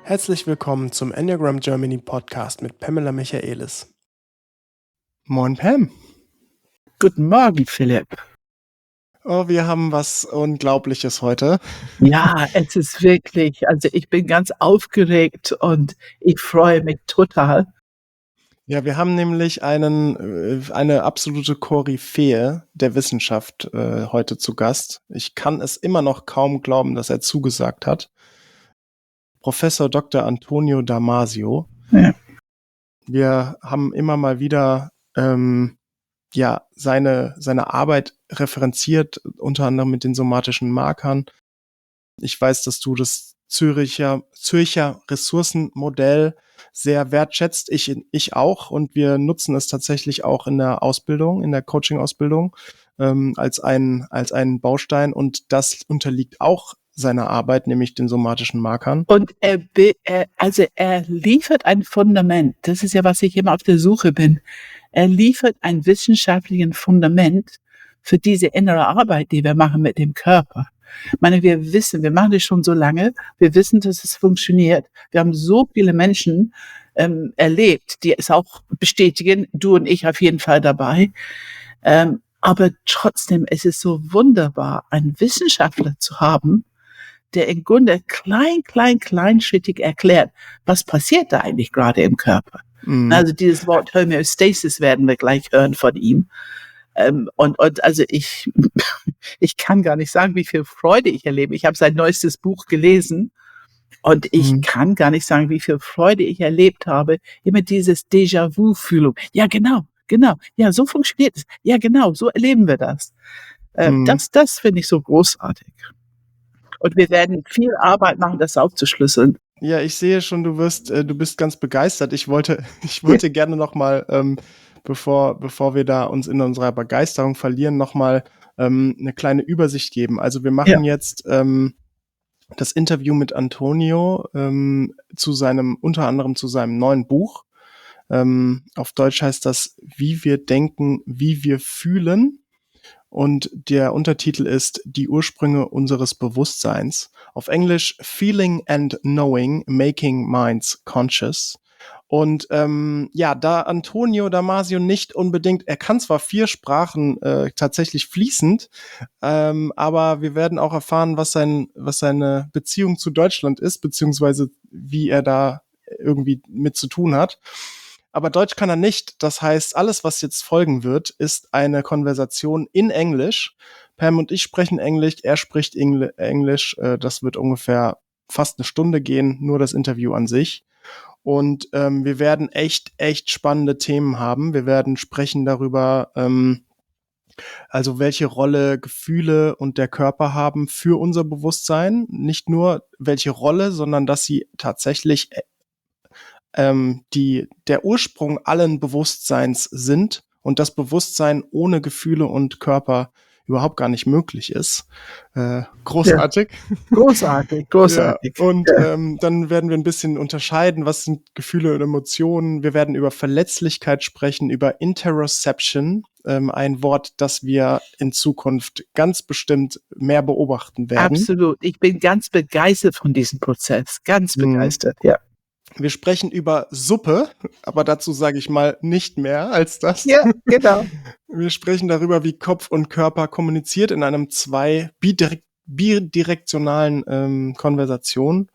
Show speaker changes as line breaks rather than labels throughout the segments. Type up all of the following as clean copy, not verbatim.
Herzlich willkommen zum Enneagram Germany Podcast mit Pamela Michaelis. Moin Pam.
Guten Morgen, Philipp.
Oh, wir haben was Unglaubliches heute.
Ja, es ist wirklich, also ich bin ganz aufgeregt und ich freue mich total.
Ja, wir haben nämlich eine absolute Koryphäe der Wissenschaft heute zu Gast. Ich kann es immer noch kaum glauben, dass er zugesagt hat. Professor Dr. Antonio Damasio.
Ja.
Wir haben immer mal wieder seine Arbeit referenziert, unter anderem mit den somatischen Markern. Ich weiß, dass du das Zürcher Ressourcenmodell sehr wertschätzt. Ich auch. Und wir nutzen es tatsächlich auch in der Ausbildung, in der Coaching-Ausbildung, als einen Baustein. Und das unterliegt auch seiner Arbeit, nämlich den somatischen Markern.
Und er liefert ein Fundament. Das ist ja, was ich immer auf der Suche bin. Er liefert ein wissenschaftliches Fundament für diese innere Arbeit, die wir machen mit dem Körper. Ich meine, wir machen das schon so lange, wir wissen, dass es funktioniert. Wir haben so viele Menschen erlebt, die es auch bestätigen, du und ich auf jeden Fall dabei. Aber trotzdem ist es so wunderbar, einen Wissenschaftler zu haben, der im Grunde kleinschrittig erklärt, was passiert da eigentlich gerade im Körper. Mhm. Also dieses Wort Homöostasis werden wir gleich hören von ihm. Und also ich kann gar nicht sagen, wie viel Freude ich erlebe. Ich habe sein neuestes Buch gelesen und ich kann gar nicht sagen, wie viel Freude ich erlebt habe. Immer dieses Déjà-vu-Fühlung. Ja, genau. Ja, so funktioniert es. Ja, genau, so erleben wir das. Das finde ich so großartig. Und wir werden viel Arbeit machen, das aufzuschlüsseln.
Ja, ich sehe schon, du bist ganz begeistert. Ich wollte gerne noch mal, bevor wir da uns in unserer Begeisterung verlieren, noch mal eine kleine Übersicht geben. Also wir machen jetzt das Interview mit Antonio unter anderem zu seinem neuen Buch. Auf Deutsch heißt das Wie wir denken, wie wir fühlen. Und der Untertitel ist Die Ursprünge unseres Bewusstseins. Auf Englisch Feeling and Knowing, Making Minds Conscious. Und da Antonio Damasio nicht unbedingt, er kann zwar 4 Sprachen tatsächlich fließend, aber wir werden auch erfahren, was seine Beziehung zu Deutschland ist, beziehungsweise wie er da irgendwie mit zu tun hat. Aber Deutsch kann er nicht. Das heißt, alles, was jetzt folgen wird, ist eine Konversation in Englisch. Pam und ich sprechen Englisch, er spricht Englisch. Das wird ungefähr fast eine Stunde gehen, nur das Interview an sich. Und wir werden echt spannende Themen haben. Wir werden sprechen darüber, also welche Rolle Gefühle und der Körper haben für unser Bewusstsein. Nicht nur welche Rolle, sondern dass sie tatsächlich der Ursprung allen Bewusstseins sind und das Bewusstsein ohne Gefühle und Körper überhaupt gar nicht möglich ist. Großartig.
Ja. Großartig.
Ja, und dann werden wir ein bisschen unterscheiden, was sind Gefühle und Emotionen. Wir werden über Verletzlichkeit sprechen, über Interoception, ein Wort, das wir in Zukunft ganz bestimmt mehr beobachten werden.
Absolut. Ich bin ganz begeistert von diesem Prozess. Ganz begeistert, ja.
Wir sprechen über Suppe, aber dazu sage ich mal nicht mehr als das.
Ja, genau.
Wir sprechen darüber, wie Kopf und Körper kommuniziert in einem bidirektionalen Konversation.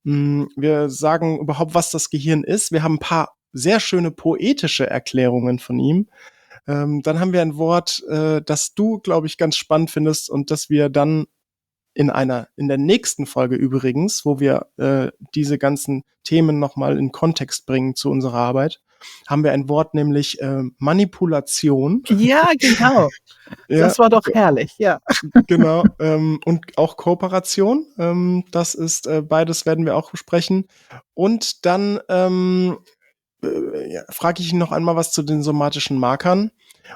Wir sagen überhaupt, was das Gehirn ist. Wir haben ein paar sehr schöne poetische Erklärungen von ihm. Dann haben wir ein Wort, das du, glaube ich, ganz spannend findest und das wir dann in der nächsten Folge übrigens, wo wir diese ganzen Themen nochmal in Kontext bringen zu unserer Arbeit, haben wir ein Wort, nämlich Manipulation.
Ja, genau. Das war doch herrlich, ja.
Genau. Und auch Kooperation. Das ist beides werden wir auch besprechen. Und dann frage ich ihn noch einmal was zu den somatischen Markern.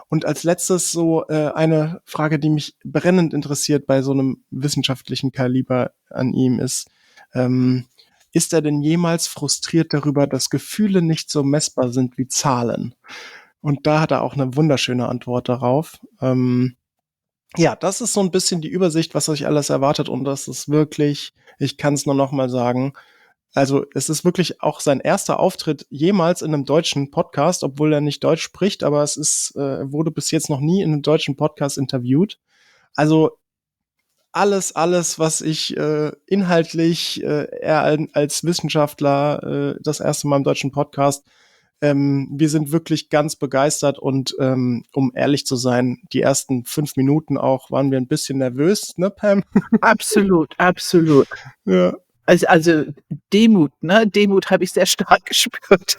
Und als letztes so eine Frage, die mich brennend interessiert bei so einem wissenschaftlichen Kaliber an ihm ist er denn jemals frustriert darüber, dass Gefühle nicht so messbar sind wie Zahlen? Und da hat er auch eine wunderschöne Antwort darauf. Das ist so ein bisschen die Übersicht, was euch alles erwartet. Und das ist wirklich, ich kann es nur noch mal sagen, Also es ist wirklich auch sein erster Auftritt jemals in einem deutschen Podcast, obwohl er nicht Deutsch spricht, aber es ist, wurde bis jetzt noch nie in einem deutschen Podcast interviewt. Also alles, was ich inhaltlich er als Wissenschaftler das erste Mal im deutschen Podcast, wir sind wirklich ganz begeistert und um ehrlich zu sein, die ersten 5 Minuten auch waren wir ein bisschen nervös, ne, Pam?
Absolut, absolut.
Ja.
Also Demut, ne? Demut habe ich sehr stark gespürt.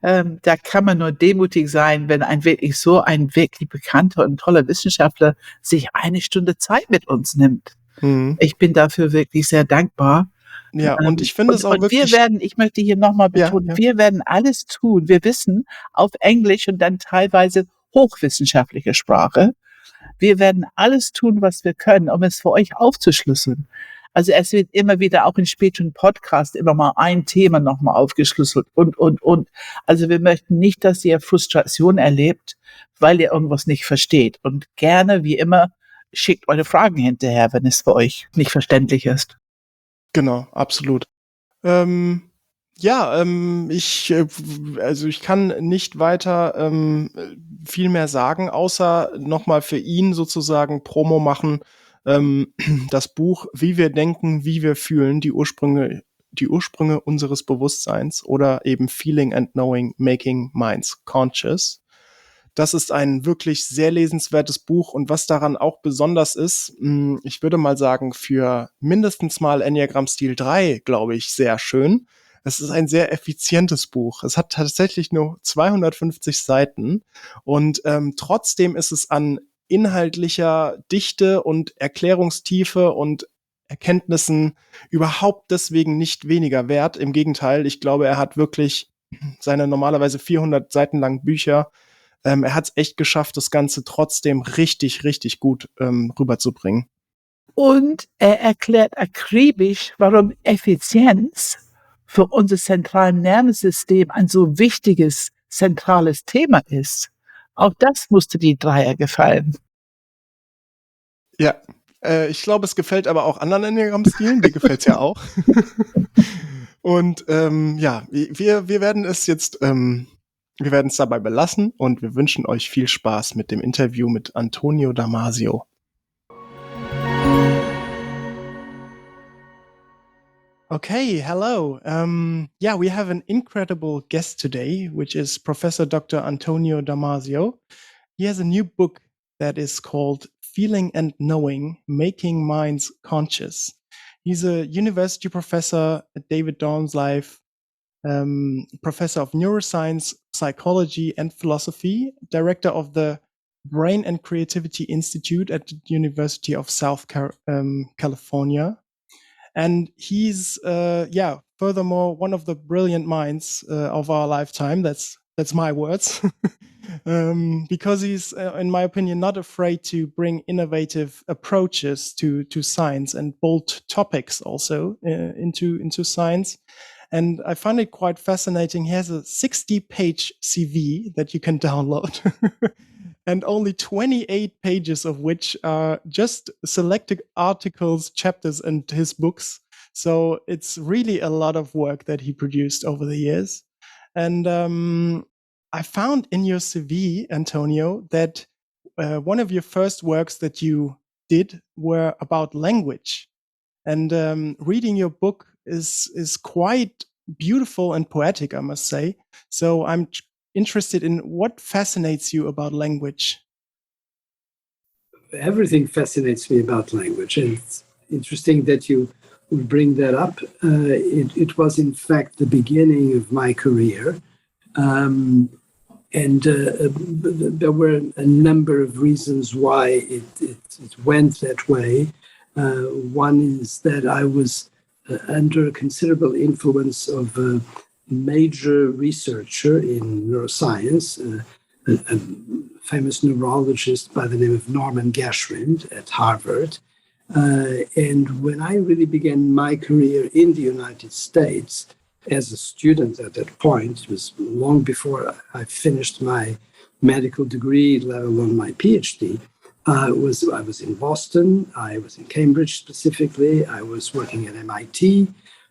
Da kann man nur demutig sein, wenn ein wirklich bekannter und toller Wissenschaftler sich 1 Stunde Zeit mit uns nimmt.
Mhm.
Ich bin dafür wirklich sehr dankbar.
Ja, und ich finde es auch wirklich.
Ich möchte hier nochmal betonen,
Ja.
wir werden alles tun. Wir wissen auf Englisch und dann teilweise hochwissenschaftliche Sprache. Wir werden alles tun, was wir können, um es für euch aufzuschlüsseln. Also es wird immer wieder auch in späteren Podcasts immer mal ein Thema nochmal aufgeschlüsselt und. Also wir möchten nicht, dass ihr Frustration erlebt, weil ihr irgendwas nicht versteht. Und gerne, wie immer, schickt eure Fragen hinterher, wenn es für euch nicht verständlich ist.
Genau, absolut. Ich kann nicht weiter viel mehr sagen, außer nochmal für ihn sozusagen Promo machen. Das Buch Wie wir denken, wie wir fühlen, die Ursprünge unseres Bewusstseins oder eben Feeling and Knowing, Making Minds Conscious. Das ist ein wirklich sehr lesenswertes Buch und was daran auch besonders ist, ich würde mal sagen, für mindestens mal Enneagramm-Stil 3, glaube ich, sehr schön. Es ist ein sehr effizientes Buch. Es hat tatsächlich nur 250 Seiten und trotzdem ist es an inhaltlicher Dichte und Erklärungstiefe und Erkenntnissen überhaupt deswegen nicht weniger wert. Im Gegenteil, ich glaube, er hat wirklich seine normalerweise 400 Seiten langen Bücher. Er hat es echt geschafft, das Ganze trotzdem richtig, richtig gut rüberzubringen.
Und er erklärt akribisch, warum Effizienz für unser zentrales Nervensystem ein so wichtiges, zentrales Thema ist. Auch das musste die Dreier gefallen.
Ja, ich glaube, es gefällt aber auch anderen Enneagramm-Stilen, die gefällt es ja auch. Und wir werden es jetzt, wir werden es dabei belassen und wir wünschen euch viel Spaß mit dem Interview mit Antonio Damasio. Okay, hello. We have an incredible guest today, which is Professor Dr. Antonio Damasio. He has a new book that is called Feeling and Knowing, Making Minds Conscious. He's a university professor at David Dornsife, professor of neuroscience, psychology, and philosophy, director of the Brain and Creativity Institute at the University of South California. And he's, furthermore, one of the brilliant minds of our lifetime. That's my words. Because he's, in my opinion, not afraid to bring innovative approaches to science and bold topics also into science. And I find it quite fascinating. He has a 60-page CV that you can download. And only 28 pages of which are just selected articles, chapters, and his books. So it's really a lot of work that he produced over the years. And I found in your CV, Antonio, that one of your first works that you did were about language. And reading your book is quite beautiful and poetic, I must say. So I'm interested in what fascinates you about language.
Everything fascinates me about language, and it's interesting that you bring that up. It was, in fact, the beginning of my career, and there were a number of reasons why it went that way. One is that I was under considerable influence of a major researcher in neuroscience, a famous neurologist by the name of Norman Geschwind at Harvard. And when I really began my career in the United States as a student at that point, it was long before I finished my medical degree, let alone my PhD. I was in Boston, I was in Cambridge specifically, I was working at MIT,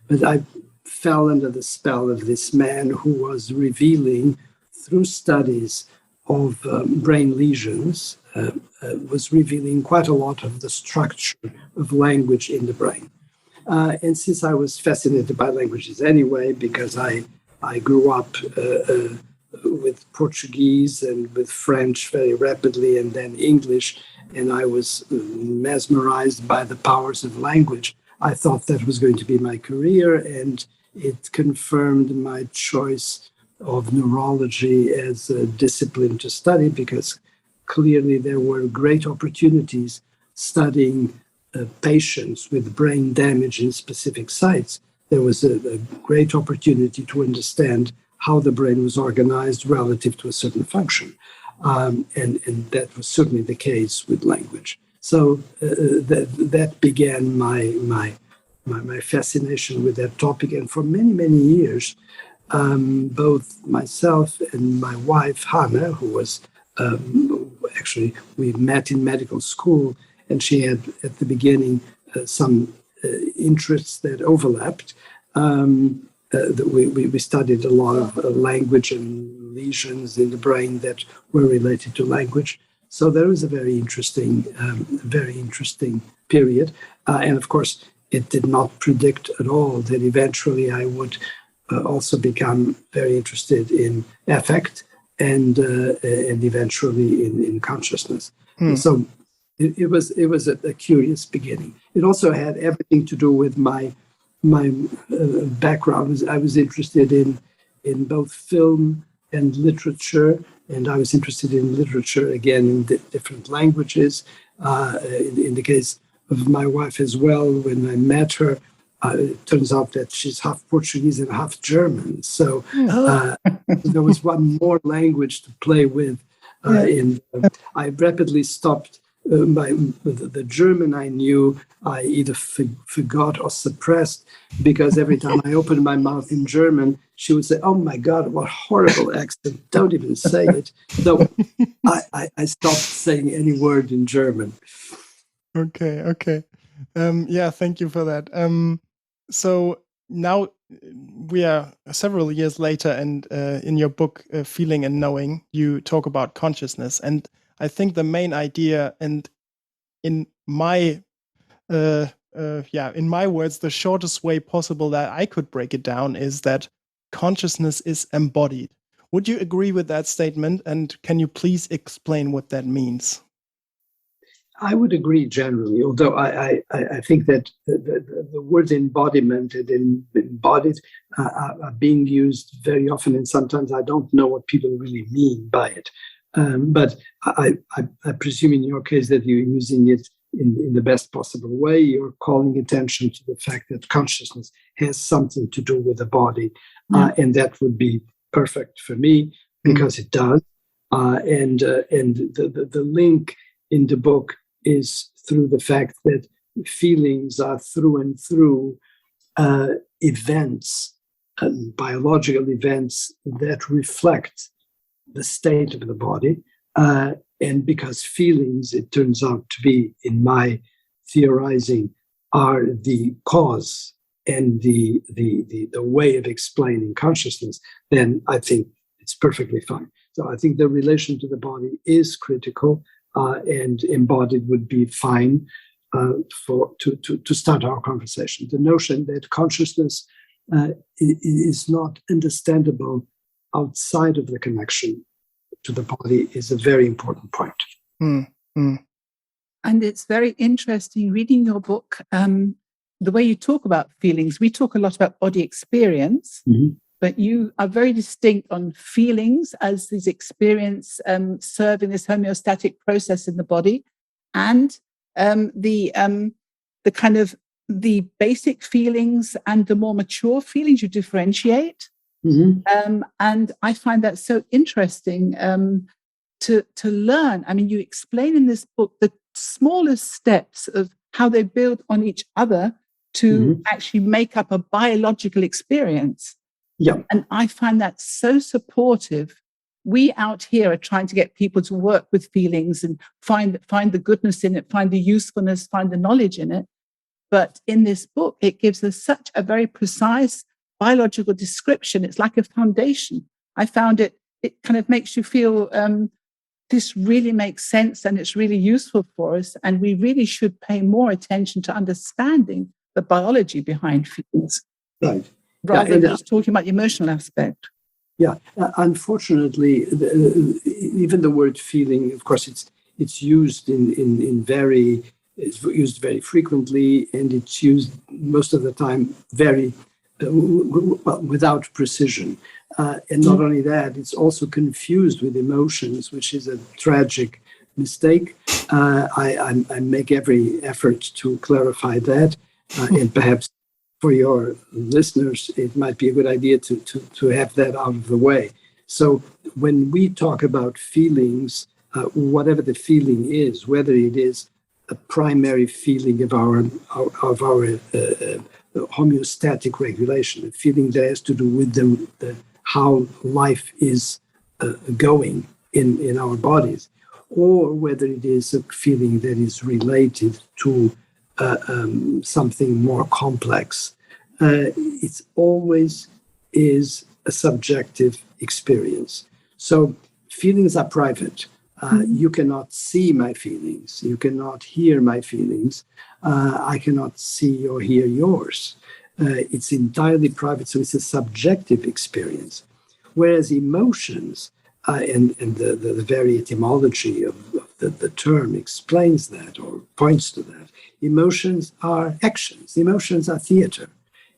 but I fell under the spell of this man who was revealing, through studies of brain lesions, was revealing quite a lot of the structure of language in the brain. And since I was fascinated by languages anyway, because I grew up with Portuguese and with French very rapidly, and then English, and I was mesmerized by the powers of language, I thought that was going to be my career, and it confirmed my choice of neurology as a discipline to study, because clearly there were great opportunities studying patients with brain damage in specific sites. There was a great opportunity to understand how the brain was organized relative to a certain function. And that was certainly the case with language. So that began my fascination with that topic. And for many, many years, both myself and my wife, Hannah, who was actually, we met in medical school, and she had at the beginning some interests that overlapped. We studied a lot of language and lesions in the brain that were related to language. So there was a very interesting period. And of course, it did not predict at all that eventually I would also become very interested in affect and eventually in consciousness. So it was a curious beginning. It also had everything to do with my background. I was interested in both film and literature, and I was interested in literature again in different languages. In the case of my wife as well, when I met her, it turns out that she's half Portuguese and half German. So there was one more language to play with. I rapidly stopped. The German I knew, I either forgot or suppressed, because every time I opened my mouth in German, she would say, "Oh my God, what horrible accent, don't even say it." So I stopped saying any word in German.
Okay. Yeah, thank you for that. So now we are several years later, and in your book, Feeling and Knowing, you talk about consciousness. And I think the main idea, and in my words, the shortest way possible that I could break it down is that consciousness is embodied. Would you agree with that statement? And can you please explain what that means?
I would agree generally, although I think that the word embodiment and embodied are being used very often, and sometimes I don't know what people really mean by it. But I presume in your case that you're using it in the best possible way. You're calling attention to the fact that consciousness has something to do with the body, and that would be perfect for me because it does. And the link in the book is through the fact that feelings are through and through events, biological events that reflect the state of the body. And because feelings, it turns out to be, in my theorizing, are the cause and the way of explaining consciousness, then I think it's perfectly fine. So I think the relation to the body is critical. And embodied would be fine to start our conversation. The notion that consciousness is not understandable outside of the connection to the body is a very important point.
And it's very interesting reading your book, the way you talk about feelings. We talk a lot about body experience, but you are very distinct on feelings as these experience serving this homeostatic process in the body, and the kind of the basic feelings and the more mature feelings you differentiate. And I find that so interesting to learn. I mean, you explain in this book the smallest steps of how they build on each other to actually make up a biological experience.
Yeah.
And I find that so supportive. We out here are trying to get people to work with feelings and find the goodness in it, find the usefulness, find the knowledge in it. But in this book, it gives us such a very precise biological description. It's like a foundation. I found it kind of makes you feel this really makes sense and it's really useful for us. And we really should pay more attention to understanding the biology behind feelings.
Right.
Rather than just talking about the emotional aspect.
Yeah. Unfortunately, even the word feeling, of course, it's used it's used very frequently, and it's used most of the time very without precision. And not only that, it's also confused with emotions, which is a tragic mistake. I make every effort to clarify that, and perhaps for your listeners, it might be a good idea to have that out of the way. So when we talk about feelings, whatever the feeling is, whether it is a primary feeling of our homeostatic regulation, a feeling that has to do with the how life is going in our bodies, or whether it is a feeling that is related to something more complex. It always is a subjective experience. So feelings are private. You cannot see my feelings. You cannot hear my feelings. I cannot see or hear yours. It's entirely private, so it's a subjective experience. Whereas emotions, and the very etymology of the term explains that or points to that, emotions are actions. Emotions are theater.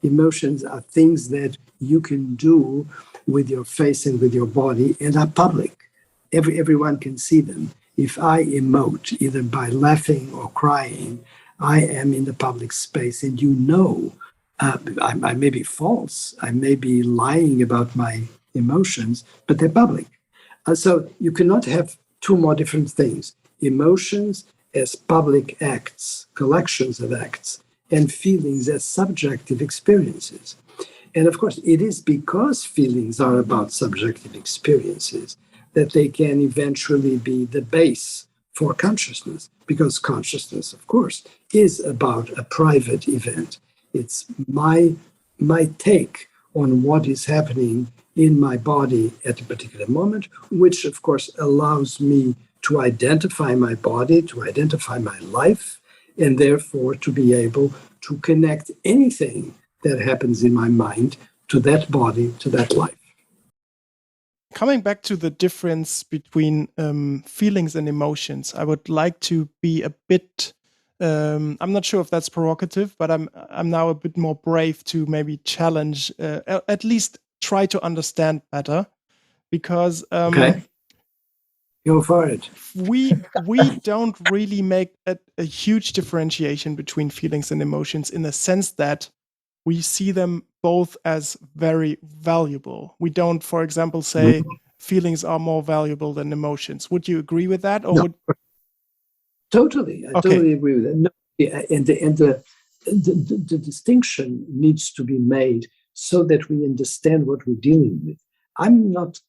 Emotions are things that you can do with your face and with your body and are public. Everyone can see them. If I emote, either by laughing or crying, I am in the public space, and you know, I may be false, I may be lying about my emotions, but they're public. So you cannot have two more different things. Emotions as public acts, collections of acts, and feelings as subjective experiences. And of course, it is because feelings are about subjective experiences that they can eventually be the base for consciousness, because consciousness, of course, is about a private event. It's my take on what is happening in my body at a particular moment, which, of course, allows me to identify my body, to identify my life, and therefore to be able to connect anything that happens in my mind to that body, to that life.
Coming back to the difference between feelings and emotions, I would like to be a bit, I'm not sure if that's provocative, but I'm now a bit more brave to maybe challenge, at least try to understand better, because
Okay. Go for it.
we don't really make a huge differentiation between feelings and emotions, in the sense that we see them both as very valuable. We don't, for example, say feelings are more valuable than emotions. Would you agree with that? Or
No.
would...
Totally. I totally agree with that. No, and the distinction needs to be made so that we understand what we're dealing with. I'm not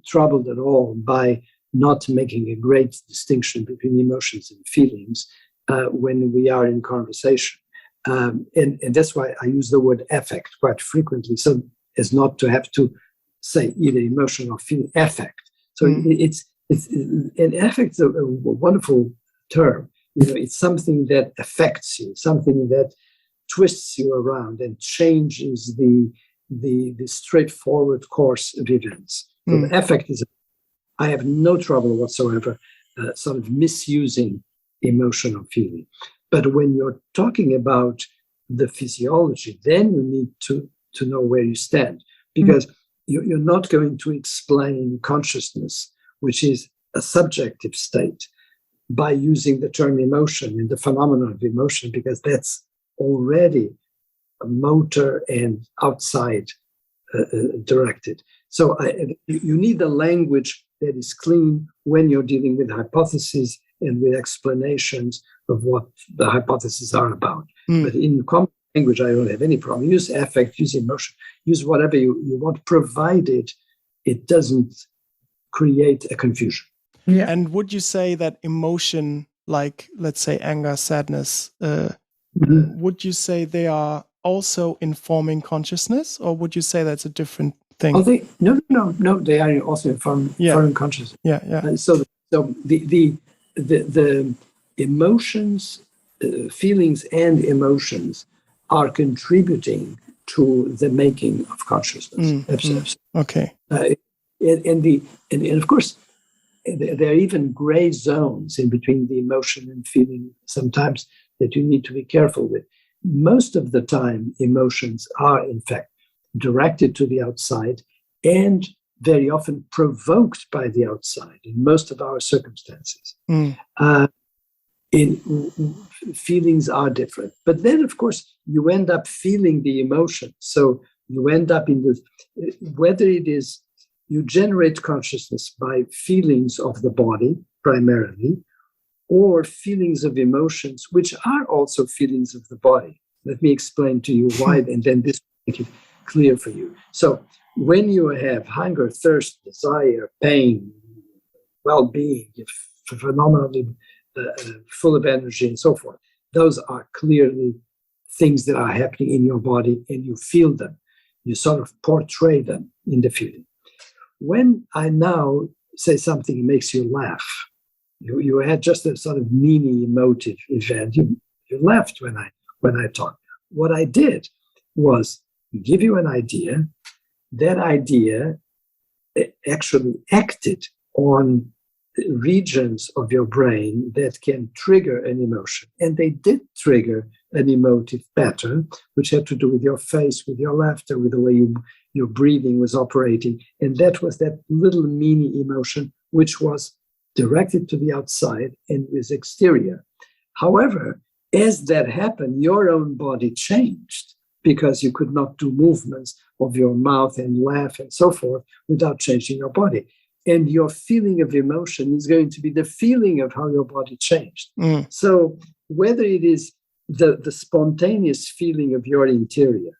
troubled at all by not making a great distinction between emotions and feelings when we are in conversation. And that's why I use the word affect quite frequently, so as not to have to say either emotion or feeling. Affect. So it's an affect is a wonderful term. You know, it's something that affects you, something that twists you around and changes the straightforward course of events. So the affect is. I have no trouble whatsoever sort of misusing emotion or feeling. But when you're talking about the physiology, then you need to know where you stand, because you're not going to explain consciousness, which is a subjective state, by using the term emotion and the phenomenon of emotion, because that's already a motor and outside directed. So you need a language that is clean when you're dealing with hypotheses and with explanations of what the hypotheses are about. But in common language, I don't have any problem. Use affect, use emotion, use whatever you want, provided it doesn't create a confusion.
Yeah.
And would you say that emotion, like, let's say, anger, sadness, would you say they are also informing consciousness, or would you say that's a different thing?
Oh, no. They are also informing consciousness.
Yeah.
So the emotions, feelings, and emotions are contributing to the making of consciousness. Absolutely.
Okay.
And of course, there are even gray zones in between the emotion and feeling sometimes that you need to be careful with. Most of the time, emotions are, in fact, directed to the outside and very often provoked by the outside in most of our circumstances. Feelings are different. But then, of course, you end up feeling the emotion. So you end up in this, whether it is you generate consciousness by feelings of the body primarily, or feelings of emotions, which are also feelings of the body. Let me explain to you why, and then this will make it clear for you. So when you have hunger, thirst, desire, pain, well-being, phenomenally full of energy and so forth, those are clearly things that are happening in your body, and you feel them. You sort of portray them in the feeling. When I now say something that makes you laugh, you had just a sort of mini emotive event. You laughed when I talked. What I did was give you an idea. That idea actually acted on regions of your brain that can trigger an emotion. And they did trigger an emotive pattern, which had to do with your face, with your laughter, with the way your breathing was operating. And that was that little mini emotion, which was directed to the outside and was exterior. However, as that happened, your own body changed because you could not do movements of your mouth and laugh and so forth without changing your body. And your feeling of emotion is going to be the feeling of how your body changed. So whether it is the spontaneous feeling of your interior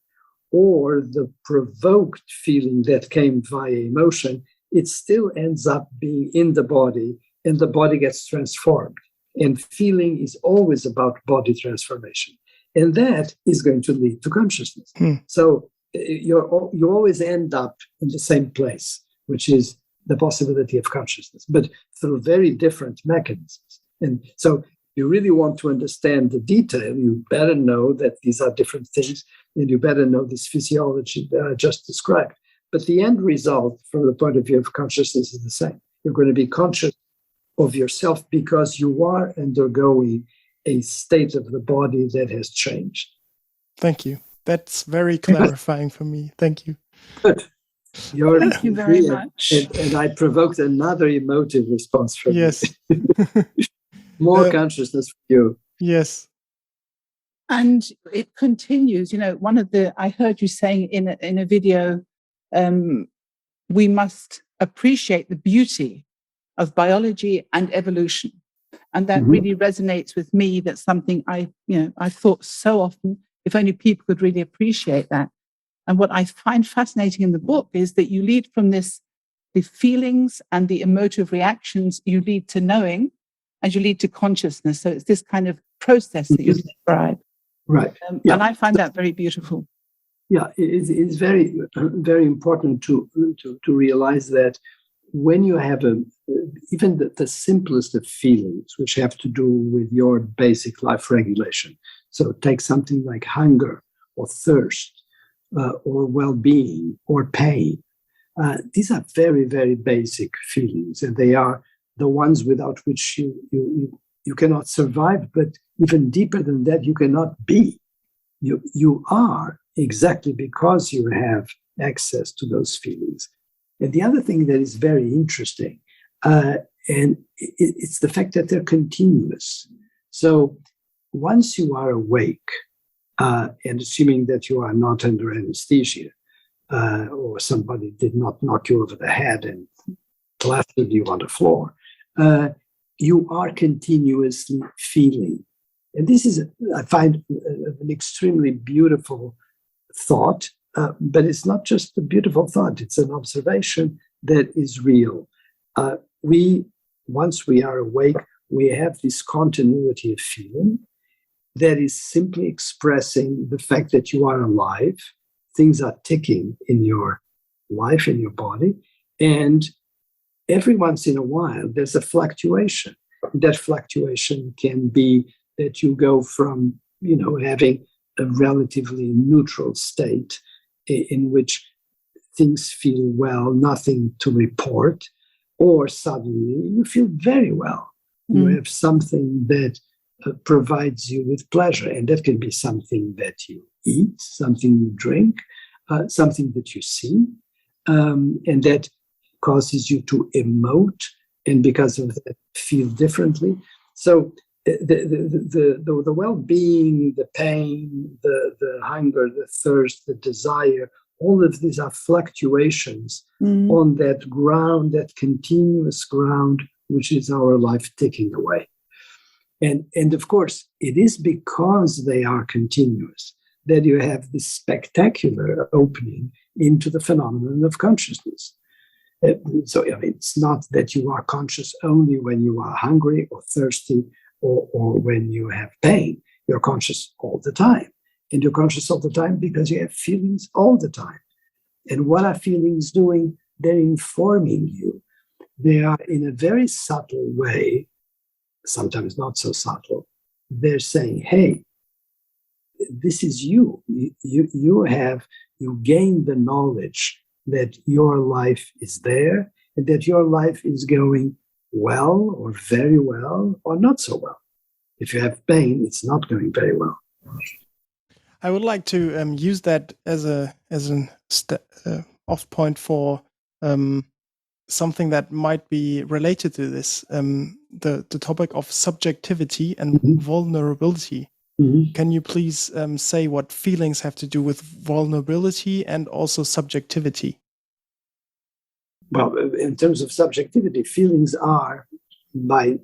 or the provoked feeling that came via emotion, it still ends up being in the body, and the body gets transformed. And feeling is always about body transformation. And that is going to lead to consciousness. So you always end up in the same place, which is the possibility of consciousness, but through very different mechanisms. And so you really want to understand the detail, you better know that these are different things, and you better know this physiology that I just described. But the end result from the point of view of consciousness is the same. You're going to be conscious of yourself because you are undergoing a state of the body that has changed.
Thank you. That's very clarifying for me. Thank you.
Good.
Thank you very much.
And I provoked another emotive response from you.
Yes.
More consciousness for you.
Yes.
And it continues. I heard you saying in a video, we must appreciate the beauty of biology and evolution. And that really resonates with me. That's something I thought so often, if only people could really appreciate that. And what I find fascinating in the book is that you lead from the feelings and the emotive reactions, you lead to knowing, and you lead to consciousness. So it's this kind of process that you describe.
Right.
And I find that very beautiful.
Yeah, it's very, very important to realize that when you have even the simplest of feelings, which have to do with your basic life regulation. So take something like hunger or thirst or well-being or pain. These are very, very basic feelings, and they are the ones without which you cannot survive. But even deeper than that, you cannot be. You are exactly because you have access to those feelings. And the other thing that is very interesting, and it's the fact that they're continuous. So once you are awake, and assuming that you are not under anesthesia, or somebody did not knock you over the head and plastered you on the floor, you are continuously feeling. And this is, I find, an extremely beautiful thought, but it's not just a beautiful thought, it's an observation that is real. Once we are awake, we have this continuity of feeling. that is simply expressing the fact that you are alive. Things are ticking in your life, in your body, and every once in a while there's a fluctuation. That fluctuation can be that you go from, having a relatively neutral state in which things feel well, nothing to report, or suddenly you feel very well. You have something that provides you with pleasure, and that can be something that you eat, something you drink, something that you see, and that causes you to emote, and because of that, feel differently. So the well-being, the pain, the hunger, the thirst, the desire, all of these are fluctuations on that ground, that continuous ground, which is our life ticking away. And of course, it is because they are continuous that you have this spectacular opening into the phenomenon of consciousness. So it's not that you are conscious only when you are hungry or thirsty or when you have pain. You're conscious all the time. And you're conscious all the time because you have feelings all the time. And what are feelings doing? They're informing you. They are, in a very subtle way, sometimes not so subtle, they're saying, hey, this is you. You gain the knowledge that your life is there and that your life is going well or very well or not so well. If you have pain, it's not going very well.
I would like to use that as an off point for something that might be related to this, the topic of subjectivity and vulnerability. Can you please say what feelings have to do with vulnerability and also subjectivity?
Well, in terms of subjectivity, feelings are, by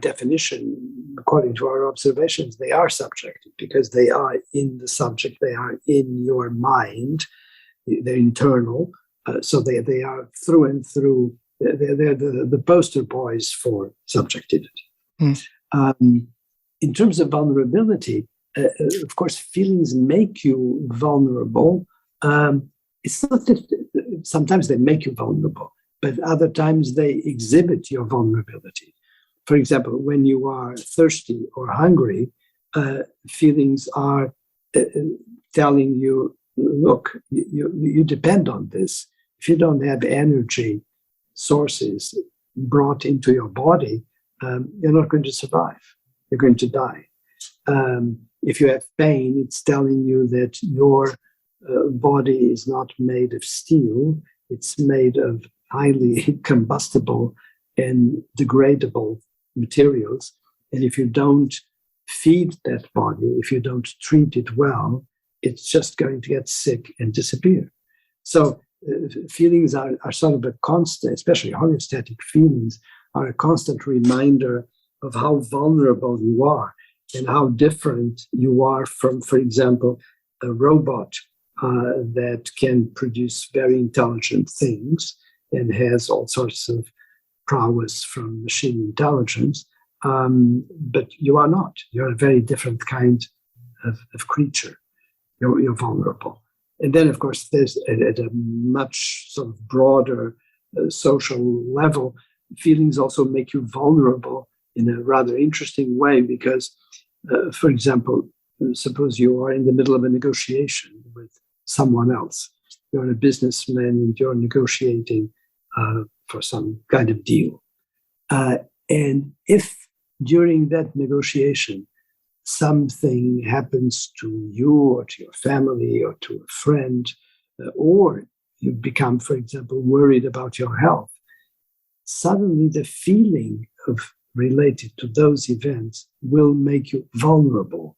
definition, according to our observations, they are subjective because they are in the subject, they are in your mind, they're internal, so they are through and through, they're the poster boys for subjectivity. In terms of vulnerability, of course, feelings make you vulnerable. It's not that sometimes they make you vulnerable, but other times they exhibit your vulnerability. For example, when you are thirsty or hungry, feelings are telling you, look, you depend on this. If you don't have energy sources brought into your body, you're not going to survive. You're going to die. If you have pain, it's telling you that your body is not made of steel. It's made of highly combustible and degradable materials. And if you don't feed that body, if you don't treat it well, it's just going to get sick and disappear. So feelings are sort of a constant, especially homeostatic feelings, are a constant reminder of how vulnerable you are and how different you are from, for example, a robot that can produce very intelligent things and has all sorts of prowess from machine intelligence, but you are not. You're a very different kind of creature. You're vulnerable. And then, of course, there's at a much sort of broader social level, feelings also make you vulnerable in a rather interesting way because, for example, suppose you are in the middle of a negotiation with someone else. You're a businessman and you're negotiating for some kind of deal. And if during that negotiation something happens to you or to your family or to a friend, or you become, for example, worried about your health, suddenly the feeling of related to those events will make you vulnerable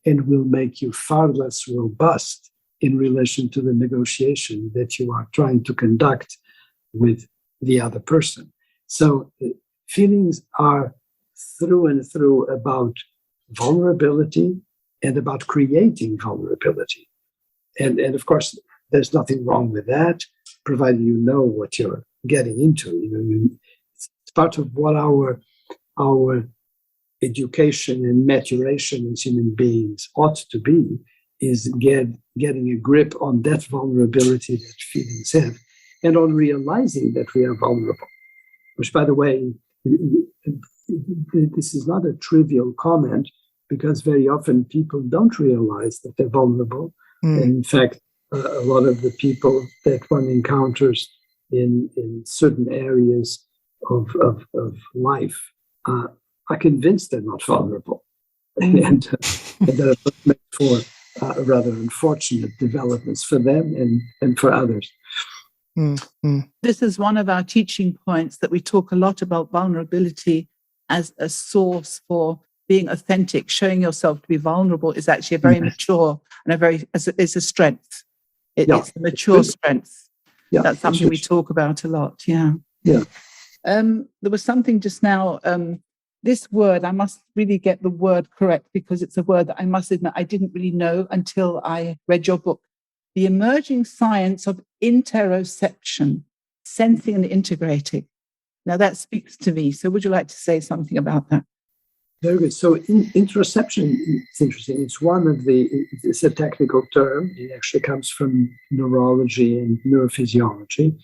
and will make you far less robust in relation to the negotiation that you are trying to conduct with the other person. So feelings are through and through about vulnerability and about creating vulnerability. And of course, there's nothing wrong with that, provided you know what you're getting into. It's part of what our education and maturation as human beings ought to be is getting a grip on that vulnerability that feelings have, and on realizing that we are vulnerable. Which, by the way, this is not a trivial comment, because very often people don't realize that they're vulnerable. And in fact, a lot of the people that one encounters in certain areas of life are convinced they're not vulnerable, and that are meant for rather unfortunate developments for them and for others.
This is one of our teaching points, that we talk a lot about vulnerability as a source for being authentic. Showing yourself to be vulnerable is actually a very mature and it's a strength. It's a mature strength. Yeah, that's something we talk about a lot. Yeah. There was something just now. This word, I must really get the word correct, because it's a word that I must admit I didn't really know until I read your book. The emerging science of interoception, sensing and integrating. Now that speaks to me. So would you like to say something about that?
Very good. So interoception, it's interesting. It's a technical term. It actually comes from neurology and neurophysiology.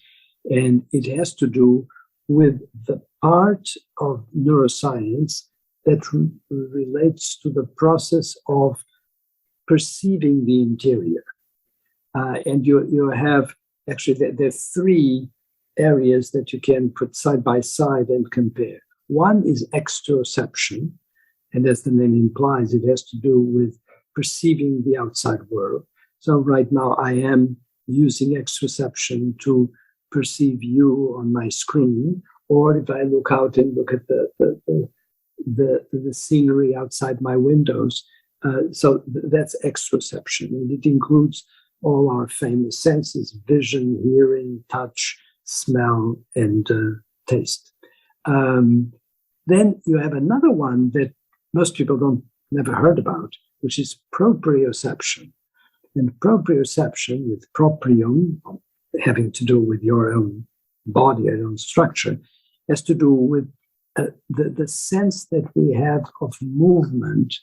And it has to do with the part of neuroscience that relates to the process of perceiving the interior. And you have, actually, there are three areas that you can put side by side and compare. One is exteroception, and as the name implies, it has to do with perceiving the outside world. So right now I am using exteroception to perceive you on my screen, or if I look out and look at the scenery outside my windows. So that's exteroception, and it includes all our famous senses: vision, hearing, touch, smell, and taste. Then you have another one that most people never heard about, which is proprioception. And proprioception, with proprium, having to do with your own body, your own structure, has to do with the sense that we have of movement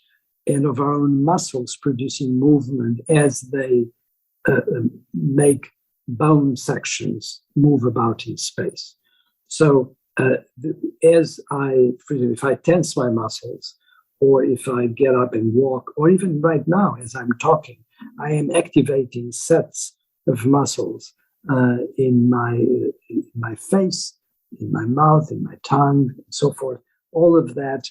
and of our own muscles producing movement as they make bone sections move about in space. So if I tense my muscles, or if I get up and walk, or even right now as I'm talking, I am activating sets of muscles in my face, in my mouth, in my tongue, and so forth. All of that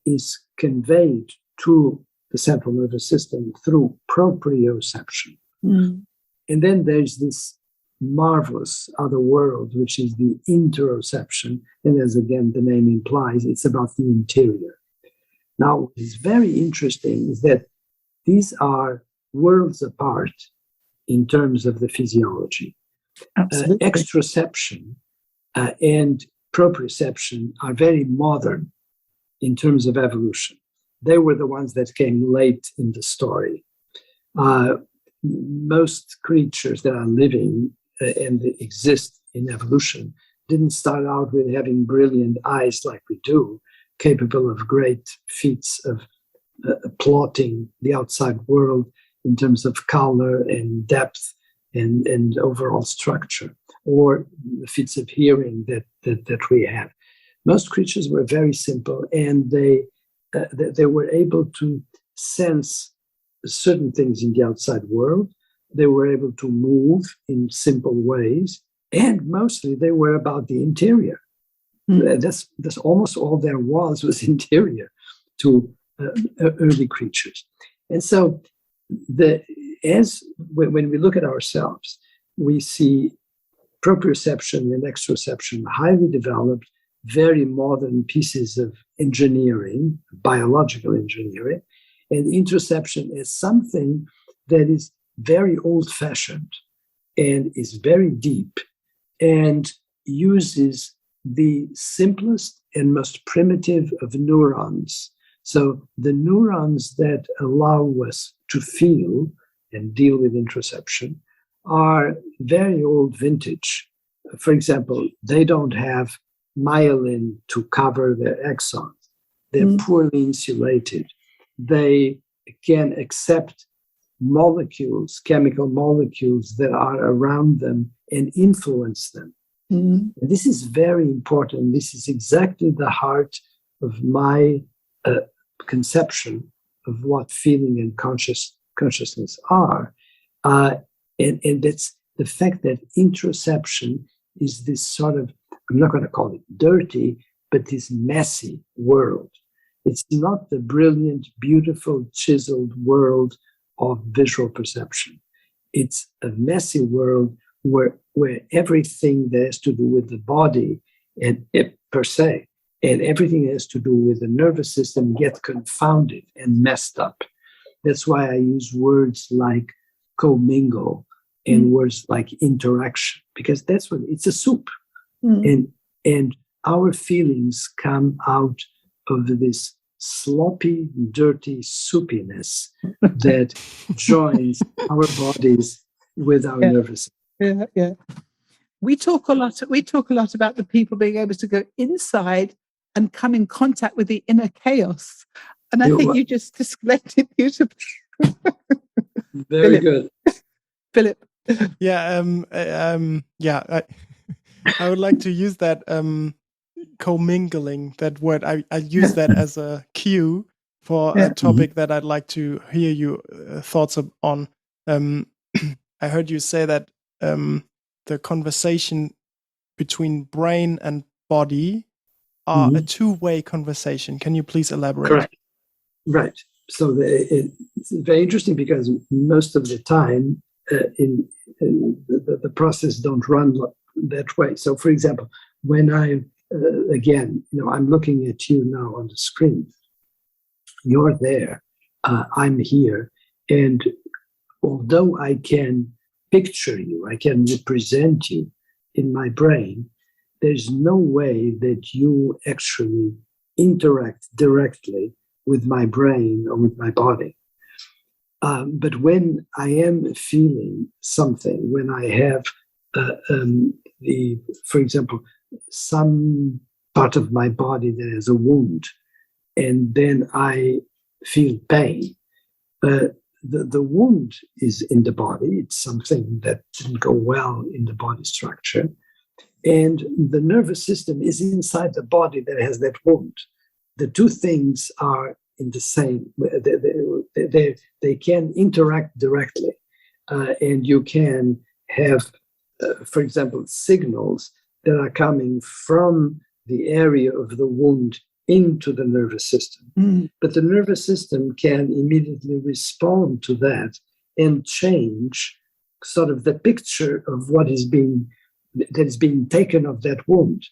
is conveyed to the central nervous system through proprioception. And then there's this marvelous other world, which is the interoception. And as again the name implies, it's about the interior. Now, what is very interesting is that these are worlds apart in terms of the physiology. Exteroception and proprioception are very modern in terms of evolution. They were the ones that came late in the story. Most creatures that are living and exist in evolution didn't start out with having brilliant eyes like we do, capable of great feats of plotting the outside world in terms of color and depth and overall structure, or the feats of hearing that we have. Most creatures were very simple, and they were able to sense certain things in the outside world. They were able to move in simple ways, and mostly they were about the interior. That's almost all there was interior to early creatures. And so when we look at ourselves, we see proprioception and exteroception highly developed, very modern pieces of engineering, biological engineering, and interoception is something that is very old-fashioned and is very deep and uses the simplest and most primitive of neurons. So the neurons that allow us to feel and deal with interoception are very old vintage. For example, they don't have myelin to cover their axons. They're poorly insulated. They can accept molecules, chemical molecules that are around them and influence them. This is very important. This is exactly the heart of my conception of what feeling and consciousness are. And that's the fact that interoception is this sort of, I'm not going to call it dirty, but this messy world. It's not the brilliant, beautiful, chiseled world of visual perception. It's a messy world where everything that has to do with the body and per se, and everything that has to do with the nervous system gets confounded and messed up. That's why I use words like commingle and words like interaction, because that's what it's a soup. And our feelings come out of this sloppy, dirty soupiness that joins our bodies with our nervous system.
Yeah. We talk a lot about the people being able to go inside and come in contact with the inner chaos. And I think you just displayed it beautifully.
Very good.
Philip.
Yeah, I would like to use that commingling, that word. I use that as a cue for a topic that I'd like to hear your thoughts on. I heard you say that the conversation between brain and body are a two-way conversation. Can you please elaborate?
Correct. Right. So it's very interesting because most of the time the process don't run that way. So, for example, when I'm looking at you now on the screen. You're there. I'm here. And although I can picture you, I can represent you in my brain, there's no way that you actually interact directly with my brain or with my body. But when I am feeling something, when I have for example, some part of my body that has a wound, and then I feel pain, the wound is in the body. It's something that didn't go well in the body structure. And the nervous system is inside the body that has that wound. The two things are in the same, they can interact directly. And you can have, for example, signals that are coming from the area of the wound into the nervous system. But the nervous system can immediately respond to that and change sort of the picture of what is being taken of that wound.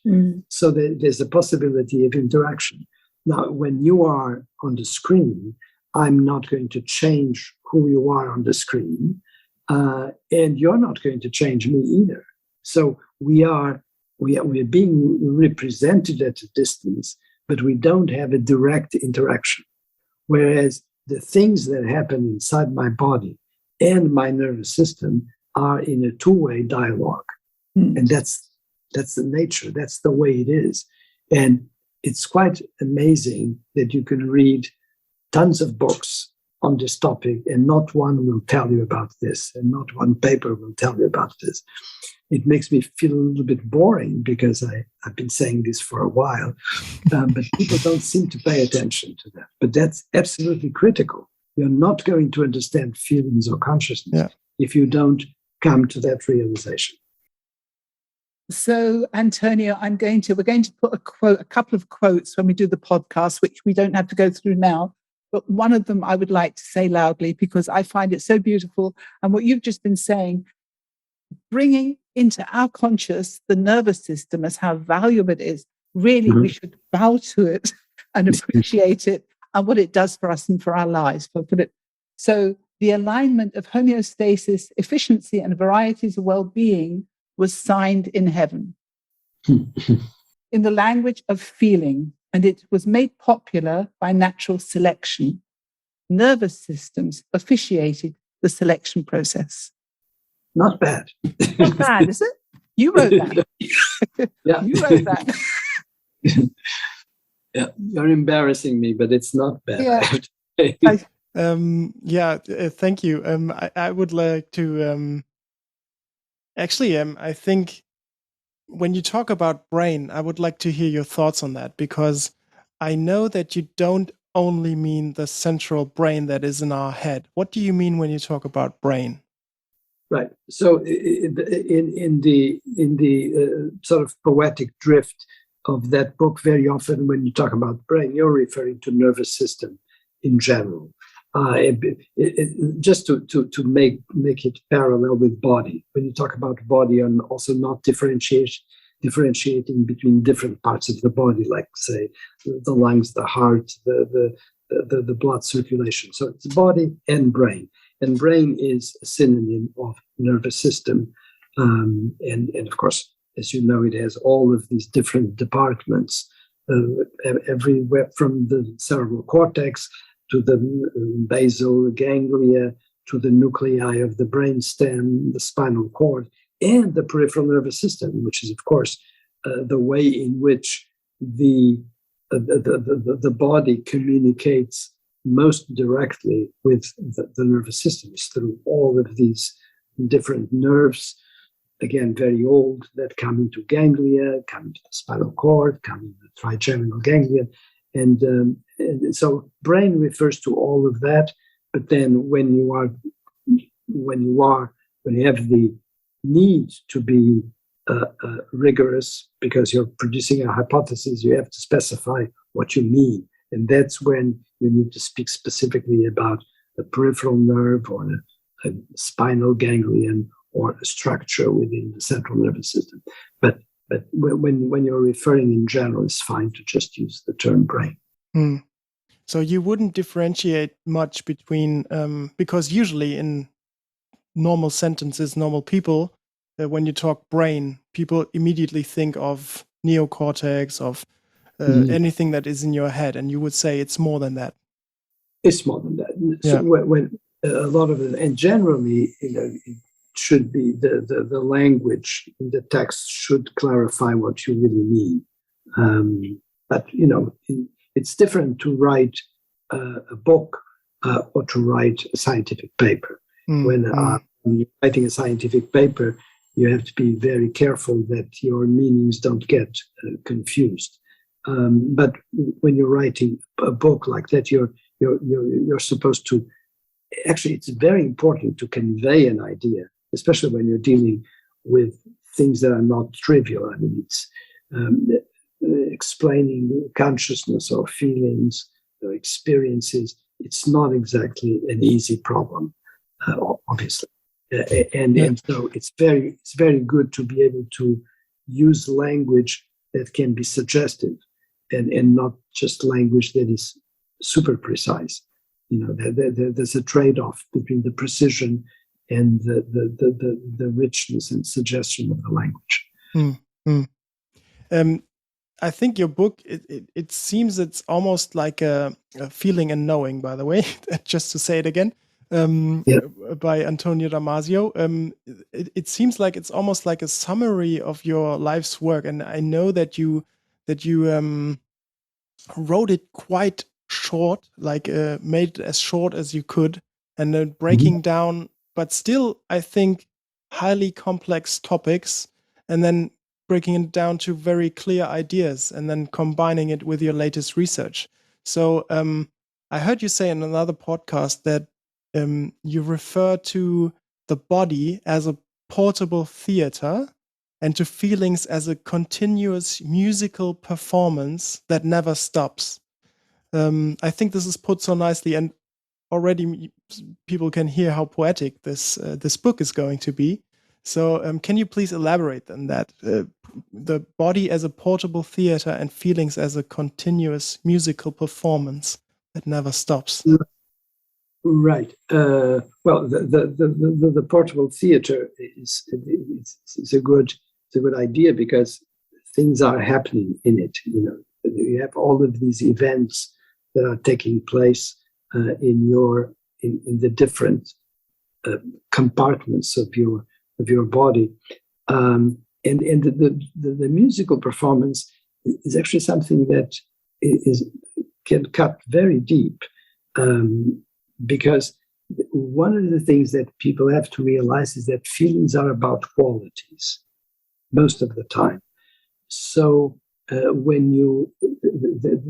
So there's a possibility of interaction. Now, when you are on the screen, I'm not going to change who you are on the screen, and you're not going to change me either. So we are being represented at a distance, but we don't have a direct interaction. Whereas the things that happen inside my body and my nervous system are in a two-way dialogue. And that's the nature, that's the way it is. And it's quite amazing that you can read tons of books on this topic and not one will tell you about this, and not one paper will tell you about this. It makes me feel a little bit boring because I've been saying this for a while, but people don't seem to pay attention to that. But that's absolutely critical. You're not going to understand feelings or consciousness if you don't come to that realization.
So, Antonio, we're going to put a couple of quotes when we do the podcast, which we don't have to go through now. But one of them I would like to say loudly because I find it so beautiful. And what you've just been saying, bringing into our conscious the nervous system as how valuable it is. Really, we should bow to it and appreciate it and what it does for us and for our lives. So the alignment of homeostasis, efficiency, and varieties of well-being was signed in heaven in the language of feeling, and it was made popular by natural selection. Nervous systems officiated the selection process.
Not bad.
Not bad, is it? You wrote that.
Yeah.
You wrote that.
Yeah, you're embarrassing me, but it's not bad.
Yeah.
I have to say.
Thank you. I would like to actually. I think when you talk about brain, I would like to hear your thoughts on that, because I know that you don't only mean the central brain that is in our head. What do you mean when you talk about brain?
Right. So in the sort of poetic drift of that book, very often when you talk about brain, you're referring to nervous system in general. Just to make it parallel with body. When you talk about body, and also not differentiating between different parts of the body, like say the lungs, the heart, the blood circulation. So it's body and brain. And brain is a synonym of nervous system. And of course, as you know, it has all of these different departments, everywhere from the cerebral cortex to the basal ganglia, to the nuclei of the brainstem, the spinal cord, and the peripheral nervous system, which is, of course, the way in which the body communicates most directly with the nervous system, is through all of these different nerves, again, very old, that come into ganglia, come into the spinal cord, come into the trigeminal ganglion. And so brain refers to all of that. But then when you have the need to be rigorous because you're producing a hypothesis, you have to specify what you mean. And that's when you need to speak specifically about a peripheral nerve or a spinal ganglion or a structure within the central nervous system. But when you're referring in general, it's fine to just use the term brain.
So you wouldn't differentiate much between, because usually in normal sentences, normal people, when you talk brain, people immediately think of neocortex, of anything that is in your head, and you would say it's more than that.
It's more than that. So when a lot of it, and generally, it should be the language in the text should clarify what you really mean. But it's different to write a book or to write a scientific paper. When you're writing a scientific paper, you have to be very careful that your meanings don't get confused. But when you're writing a book like that, you're supposed to. Actually, it's very important to convey an idea, especially when you're dealing with things that are not trivial. I mean, it's explaining consciousness or feelings or experiences. It's not exactly an easy problem, obviously. And so it's very good to be able to use language that can be suggestive and not just language that is super precise. There's a trade-off between the precision and the richness and suggestion of the language.
I think your book, it seems it's almost like a feeling and knowing, by the way, just to say it again, by Antonio Damasio. It seems like it's almost like a summary of your life's work. And I know that you wrote it quite short, like made it as short as you could, and then breaking down, but still, I think, highly complex topics, and then breaking it down to very clear ideas, and then combining it with your latest research. So I heard you say in another podcast that you refer to the body as a portable theater and to feelings as a continuous musical performance that never stops. I think this is put so nicely, and already people can hear how poetic this book is going to be. So can you please elaborate on that? The body as a portable theater and feelings as a continuous musical performance that never stops.
Right. Well, the portable theater is a good idea because things are happening in it. You have all of these events that are taking place in the different compartments of your body, and the musical performance is actually something that can cut very deep, because one of the things that people have to realize is that feelings are about qualities most of the time. So when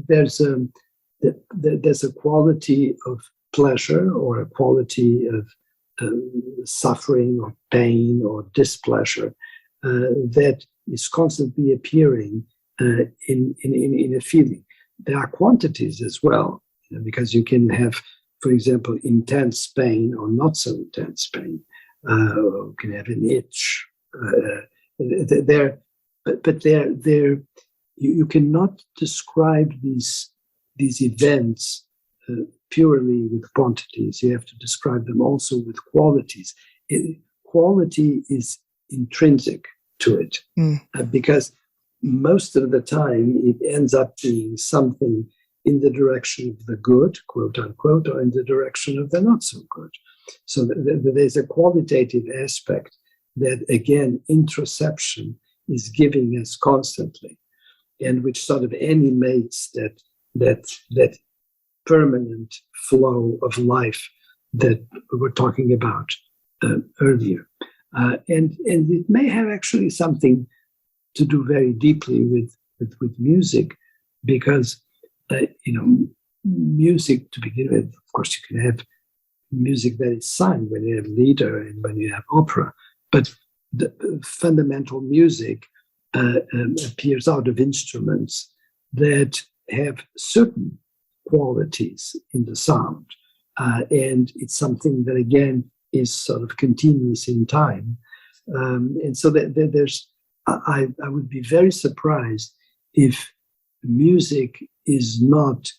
there's a quality of pleasure or a quality of suffering or pain or displeasure that is constantly appearing in a feeling. There are quantities as well, because you can have, for example, intense pain or not so intense pain. You can have an itch. You cannot describe these events purely with quantities. You have to describe them also with qualities. Quality is intrinsic to it, because most of the time it ends up being something in the direction of the good, quote unquote, or in the direction of the not so good. So there's a qualitative aspect that, again, introception is giving us constantly, and which sort of animates that permanent flow of life that we were talking about earlier. And it may have actually something to do very deeply with music, because music, to begin with, of course, you can have music that is sung when you have lieder and when you have opera, but the fundamental music appears out of instruments that have certain qualities in the sound, and it's something that, again, is sort of continuous in time, and so there's. I would be very surprised if music is not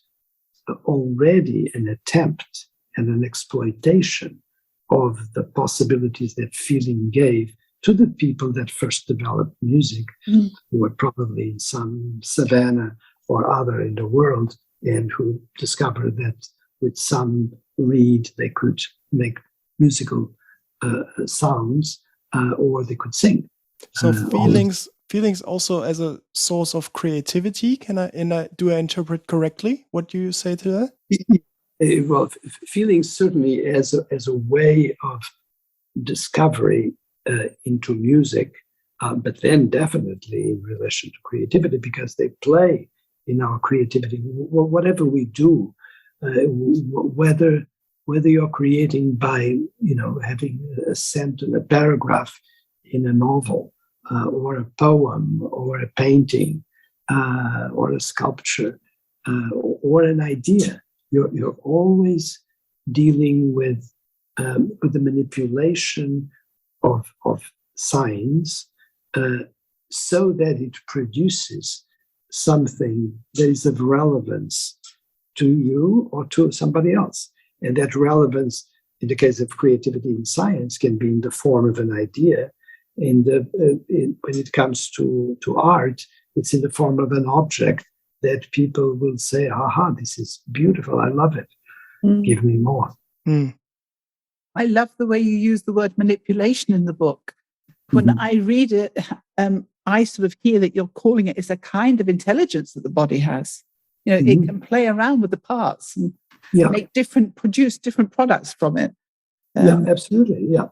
already an attempt and an exploitation of the possibilities that feeling gave to the people that first developed music, who were probably in some savannah or other in the world, and who discovered that with some reed they could make musical sounds, or they could sing.
So feelings also as a source of creativity. Do I interpret correctly what you say to that?
Well, feelings certainly as a way of discovery into music, but then definitely in relation to creativity, because they play in our creativity. Whatever we do, whether you're creating by having a sentence, a paragraph in a novel, or a poem, or a painting, or a sculpture, or an idea, you're always dealing with the manipulation of signs, so that it produces something that is of relevance to you or to somebody else. And that relevance, in the case of creativity in science, can be in the form of an idea. When it comes to art, it's in the form of an object that people will say, aha, this is beautiful, I love it, give me more.
I love the way you use the word manipulation in the book. When I read it, I sort of hear that you're calling it, it's a kind of intelligence that the body has. It can play around with the parts and produce different products from it.
Absolutely, yeah.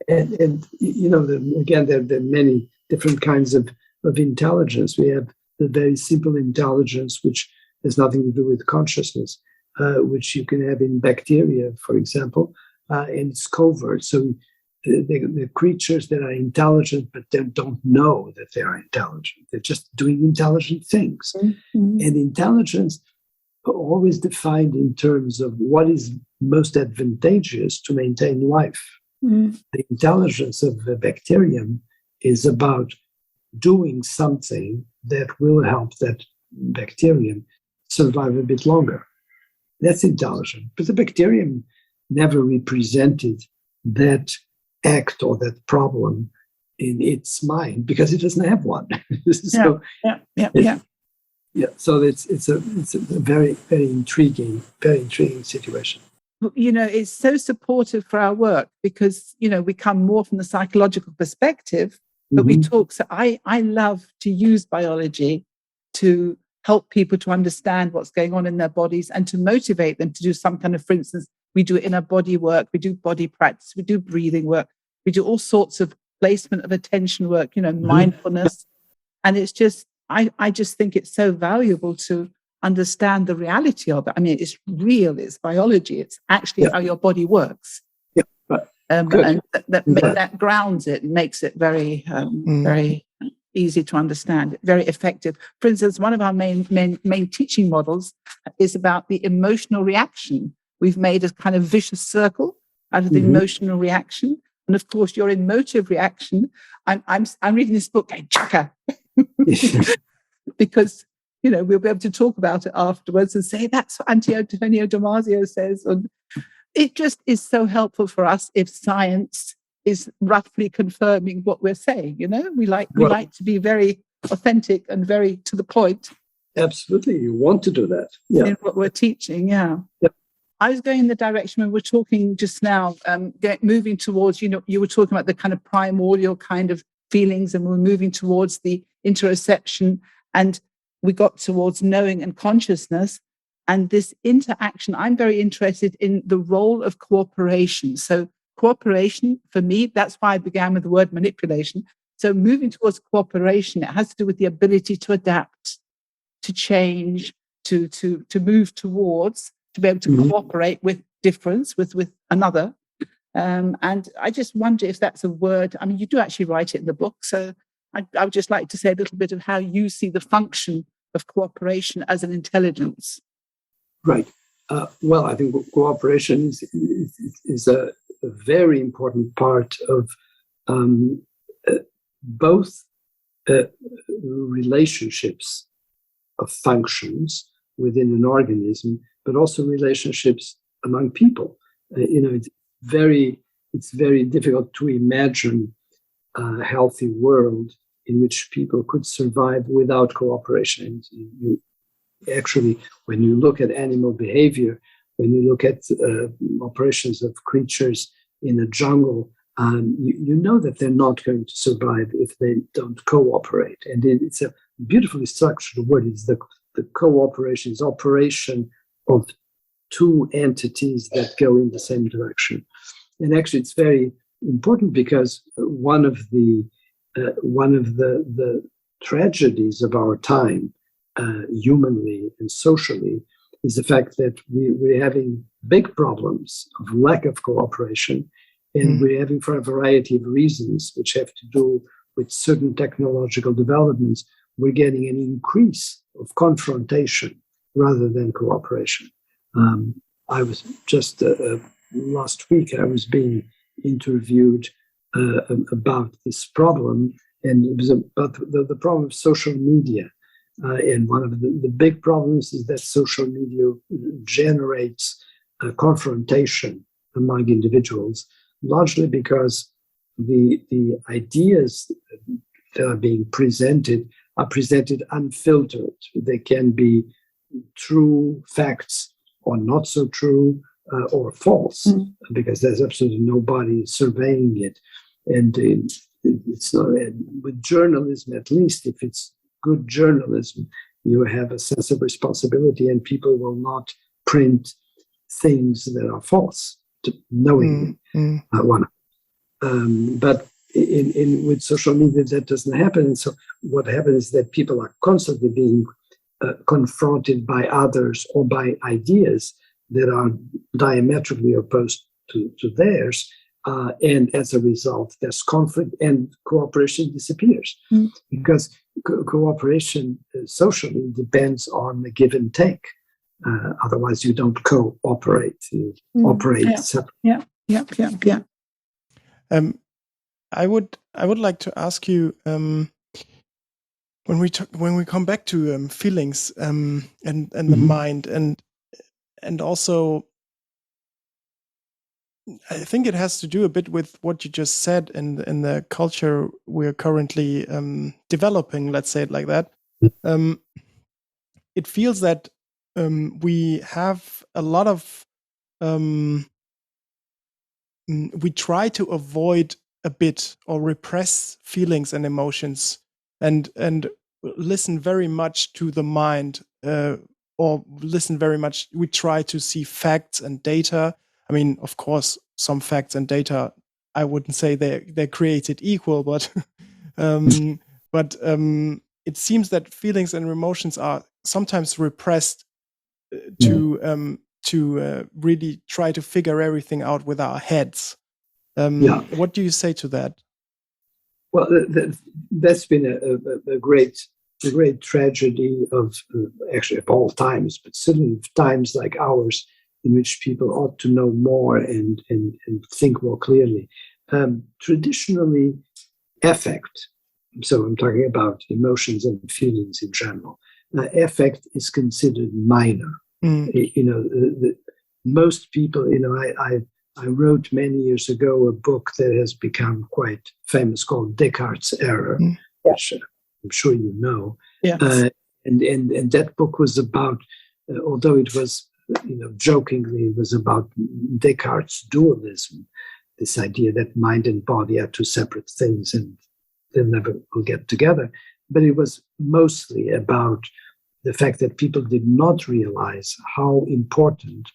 And again, there are many different kinds of intelligence. We have the very simple intelligence, which has nothing to do with consciousness, which you can have in bacteria, for example, and it's covert. So the creatures that are intelligent, but they don't know that they are intelligent. They're just doing intelligent things. And intelligence always defined in terms of what is most advantageous to maintain life. The intelligence of the bacterium is about doing something that will help that bacterium survive a bit longer. That's intelligent. But the bacterium never represented that act or that problem in its mind because it doesn't have one. So it's a very, very intriguing situation.
It's so supportive for our work because, we come more from the psychological perspective, but we talk. So I love to use biology to help people to understand what's going on in their bodies and to motivate them to do some kind of, for instance, we do inner body work, we do body practice, we do breathing work, we do all sorts of placement of attention work, mindfulness. And it's just, I just think it's so valuable to understand the reality of it. I mean, it's real, it's biology, it's actually how your body works.
Yeah, right.
And that grounds it and makes it very, very easy to understand, very effective. For instance, one of our main teaching models is about the emotional reaction. We've made a kind of vicious circle out of the emotional reaction. And of course, your emotive reaction, I'm reading this book, Chaka, because, we'll be able to talk about it afterwards and say, that's what Antonio Damasio says. And it just is so helpful for us if science is roughly confirming what we're saying. We like to be very authentic and very to the point.
Absolutely, you want to do that. Yeah,
in what we're teaching. Yeah.
Yep.
I was going in the direction when we're talking just now, moving towards. You were talking about the kind of primordial kind of feelings, and we're moving towards the interoception, and we got towards knowing and consciousness. And this interaction, I'm very interested in the role of cooperation. So cooperation, for me, that's why I began with the word manipulation. So moving towards cooperation, it has to do with the ability to adapt, to change, to move towards, to be able to cooperate with difference, with another. And I just wonder if that's a word. I mean, you do actually write it in the book. So I would just like to say a little bit of how you see the function of cooperation as an intelligence.
Right. Well, I think cooperation is a very important part of both relationships of functions within an organism, but also relationships among people. It's very difficult to imagine a healthy world in which people could survive without cooperation. Actually, when you look at animal behavior, when you look at operations of creatures in a jungle, you know that they're not going to survive if they don't cooperate. And it's a beautifully structured word. It's the cooperation, is operation of two entities that go in the same direction. And actually, it's very important because one of the tragedies of our time, humanly and socially, is the fact that we're having big problems of lack of cooperation, and we're having, for a variety of reasons, which have to do with certain technological developments, we're getting an increase of confrontation rather than cooperation. I was just last week, I was being interviewed about this problem, and it was about the problem of social media. And one of the big problems is that social media generates confrontation among individuals, largely because the ideas that are being presented are presented unfiltered. They can be true facts or not so true or false, because there's absolutely nobody surveying it. And it's not, with journalism, at least, if it's good journalism, you have a sense of responsibility, and people will not print things that are false, knowingly. But with social media, that doesn't happen. And so what happens is that people are constantly being confronted by others or by ideas that are diametrically opposed to theirs. And as a result, there's conflict, and cooperation disappears. Because cooperation socially depends on a give and take. Otherwise, you don't cooperate. You operate separately.
Yeah.
I would like to ask you, when we come back to feelings and the mind, and also I think it has to do a bit with what you just said in the culture we're currently developing. Let's say it like that. It feels that we have a lot of we try to avoid a bit or repress feelings and emotions, and listen very much to the mind, or listen very much. We try to see facts and data. I mean, of course, some facts and data, I wouldn't say they're created equal, but it seems that feelings and emotions are sometimes repressed to really try to figure everything out with our heads. What do you say to that?
Well, that's been a great tragedy of actually of all times, but certainly times like ours, in which people ought to know more and think more clearly. Traditionally, affect, so I'm talking about emotions and feelings in general, affect is considered minor. Most people, I wrote many years ago a book that has become quite famous called Descartes' Error, which I'm sure you know.
Yes.
And that book was about, although it was, jokingly, it was about Descartes' dualism, this idea that mind and body are two separate things and they never will get together. But it was mostly about the fact that people did not realize how important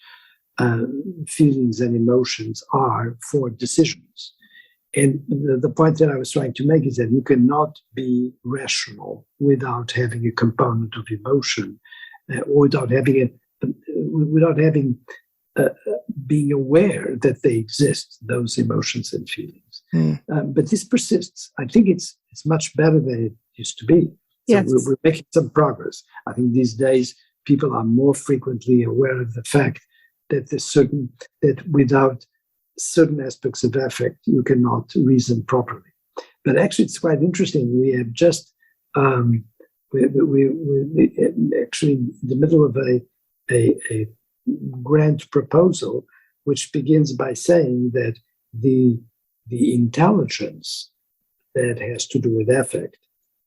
feelings and emotions are for decisions. And the point that I was trying to make is that you cannot be rational without having a component of emotion, or without being aware that they exist, those emotions and feelings. But this persists. I think it's much better than it used to be. So
yes.
we're making some progress. I think these days people are more frequently aware of the fact that that without certain aspects of affect, you cannot reason properly. But actually, it's quite interesting. We have just we actually in the middle of a grant proposal, which begins by saying that the intelligence that has to do with affect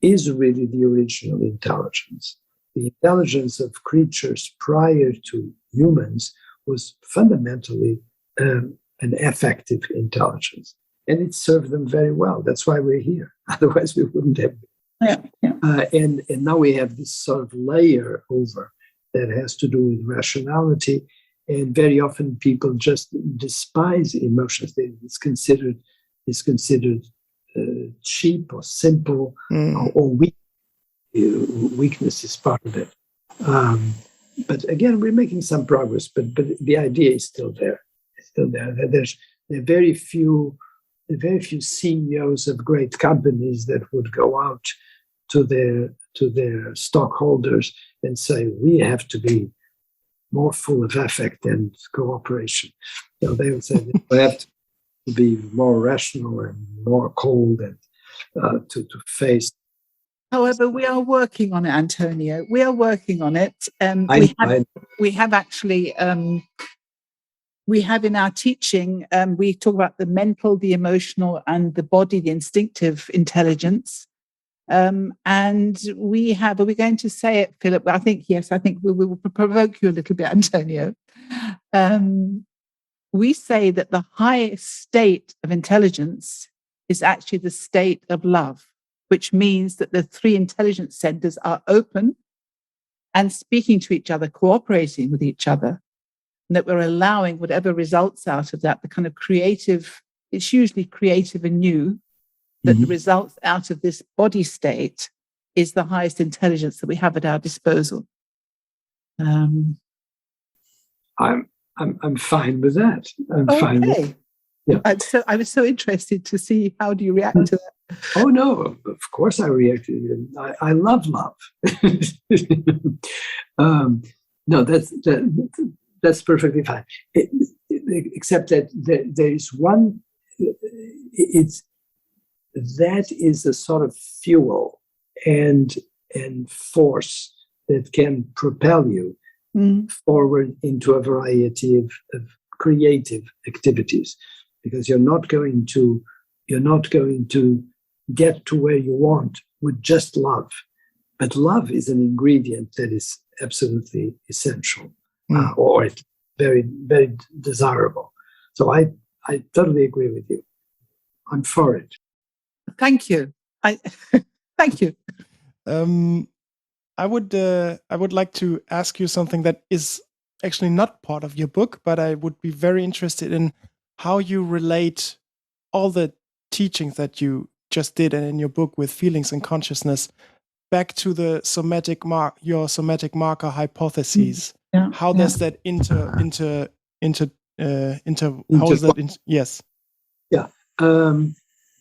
is really the original intelligence. The intelligence of creatures prior to humans was fundamentally an affective intelligence, and it served them very well. That's why we're here. Otherwise, we wouldn't have been. And now we have this sort of layer over that has to do with rationality, and very often people just despise emotions. It's considered cheap or simple or weak. Weakness is part of it. But again, we're making some progress. But the idea is still there. It's still there. There are very few CEOs of great companies that would go out to their stockholders and say, we have to be more full of affect and cooperation. They would say we have to be more rational and more cold and to face.
However, we are working on it, Antonio. We are working on it. We have actually, we have in our teaching, we talk about the mental, the emotional, and the body, the instinctive intelligence. And we have, are we going to say it, Philip? I think, yes, I think we will provoke you a little bit, Antonio. We say that the highest state of intelligence is actually the state of love, which means that the three intelligence centers are open and speaking to each other, cooperating with each other, and that we're allowing whatever results out of that, the kind of creative, it's usually creative and new, that the results out of this body state is the highest intelligence that we have at our disposal.
I'm fine with that. I'm fine with it. Yeah.
I was so interested to see how do you react to that.
Oh no! Of course, I reacted. I love love. No, that's perfectly fine. Except that there is one. That is a sort of fuel and force that can propel you forward into a variety of creative activities, because you're not going to get to where you want with just love, but love is an ingredient that is absolutely essential, or very, very desirable. So I totally agree with you. I'm for it.
Thank you. Thank you.
I would like to ask you something that is actually not part of your book, but I would be very interested in how you relate all the teachings that you just did and in your book with feelings and consciousness back to the your somatic marker hypotheses. How does that yes.
Yeah.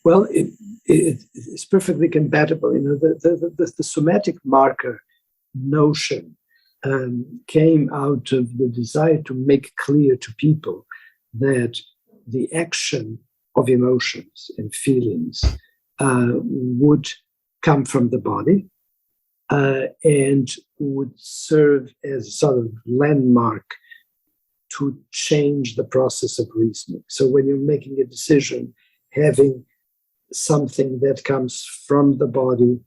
Well, it's perfectly compatible. The somatic marker notion came out of the desire to make clear to people that the action of emotions and feelings would come from the body and would serve as a sort of landmark to change the process of reasoning. So when you're making a decision, having something that comes from the body,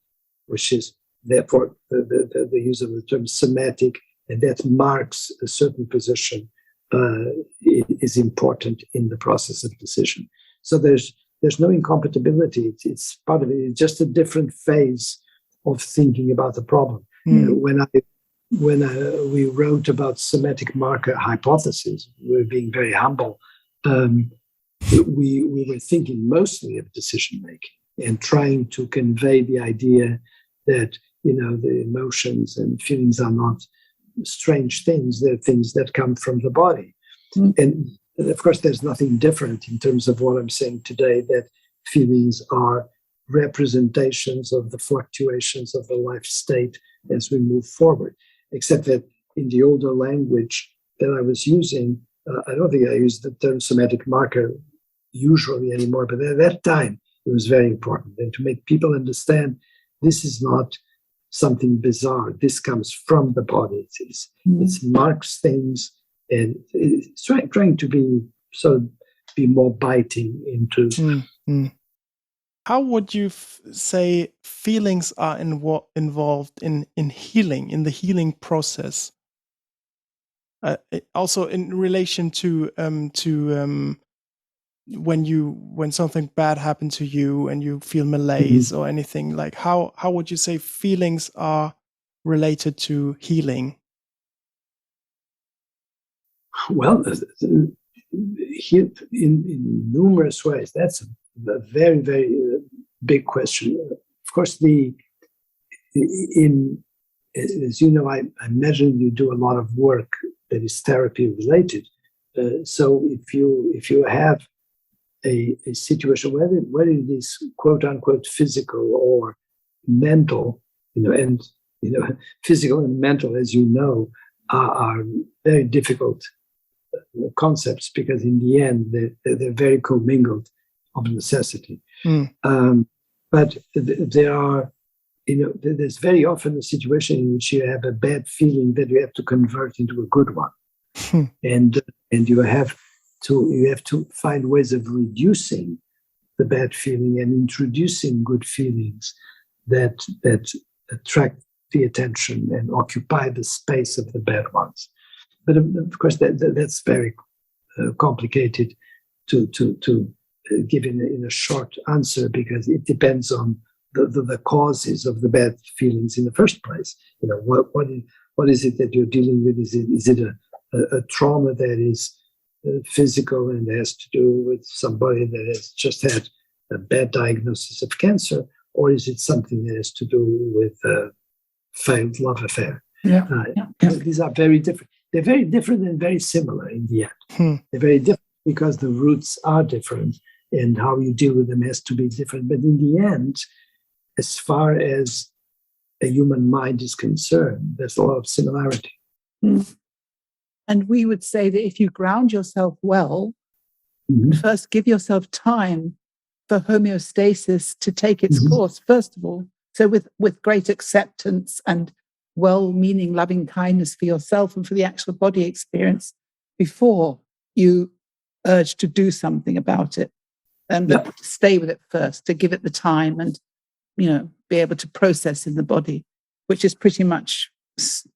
which is therefore the use of the term somatic, and that marks a certain position, is important in the process of decision. So there's no incompatibility. It's part of it. It's just a different phase of thinking about the problem. When we wrote about somatic marker hypothesis, we were being very humble. We were thinking mostly of decision making and trying to convey the idea that the emotions and feelings are not strange things; they're things that come from the body. And of course, there's nothing different in terms of what I'm saying today. That feelings are representations of the fluctuations of the life state as we move forward. Except that in the older language that I was using, I don't think I used the term somatic marker usually anymore, but at that time it was very important. And to make people understand this is not something bizarre. This comes from the body. It marks things, and it's trying to be more biting into.
How would you say feelings are involved in healing, in the healing process? Also in relation to when something bad happened to you and you feel malaise or anything, like how would you say feelings are related to healing?
Well, here in numerous ways. That's a very, very big question. Of course, as you know, I imagine you do a lot of work that is therapy related. So if you have a situation whether it is quote unquote physical or mental, and physical and mental, as you know, are very difficult concepts, because in the end they're very commingled of necessity. But there are, there's very often a situation in which you have a bad feeling that you have to convert into a good one, and you have to find ways of reducing the bad feeling and introducing good feelings that attract the attention and occupy the space of the bad ones. But of course, that's very complicated to give in a short answer, because it depends on the causes of the bad feelings in the first place. What is it that you're dealing with? Is it a trauma that is physical and has to do with somebody that has just had a bad diagnosis of cancer, or is it something that has to do with a failed love affair? These are very different. They're very different and very similar in the end. They're very different because the roots are different, and how you deal with them has to be different. But in the end, as far as a human mind is concerned, there's a lot of similarity.
And we would say that if you ground yourself well, first give yourself time for homeostasis to take its course, first of all. So with great acceptance and well-meaning loving kindness for yourself and for the actual body experience before you urge to do something about it. And to stay with it first, to give it the time and, be able to process in the body, which is pretty much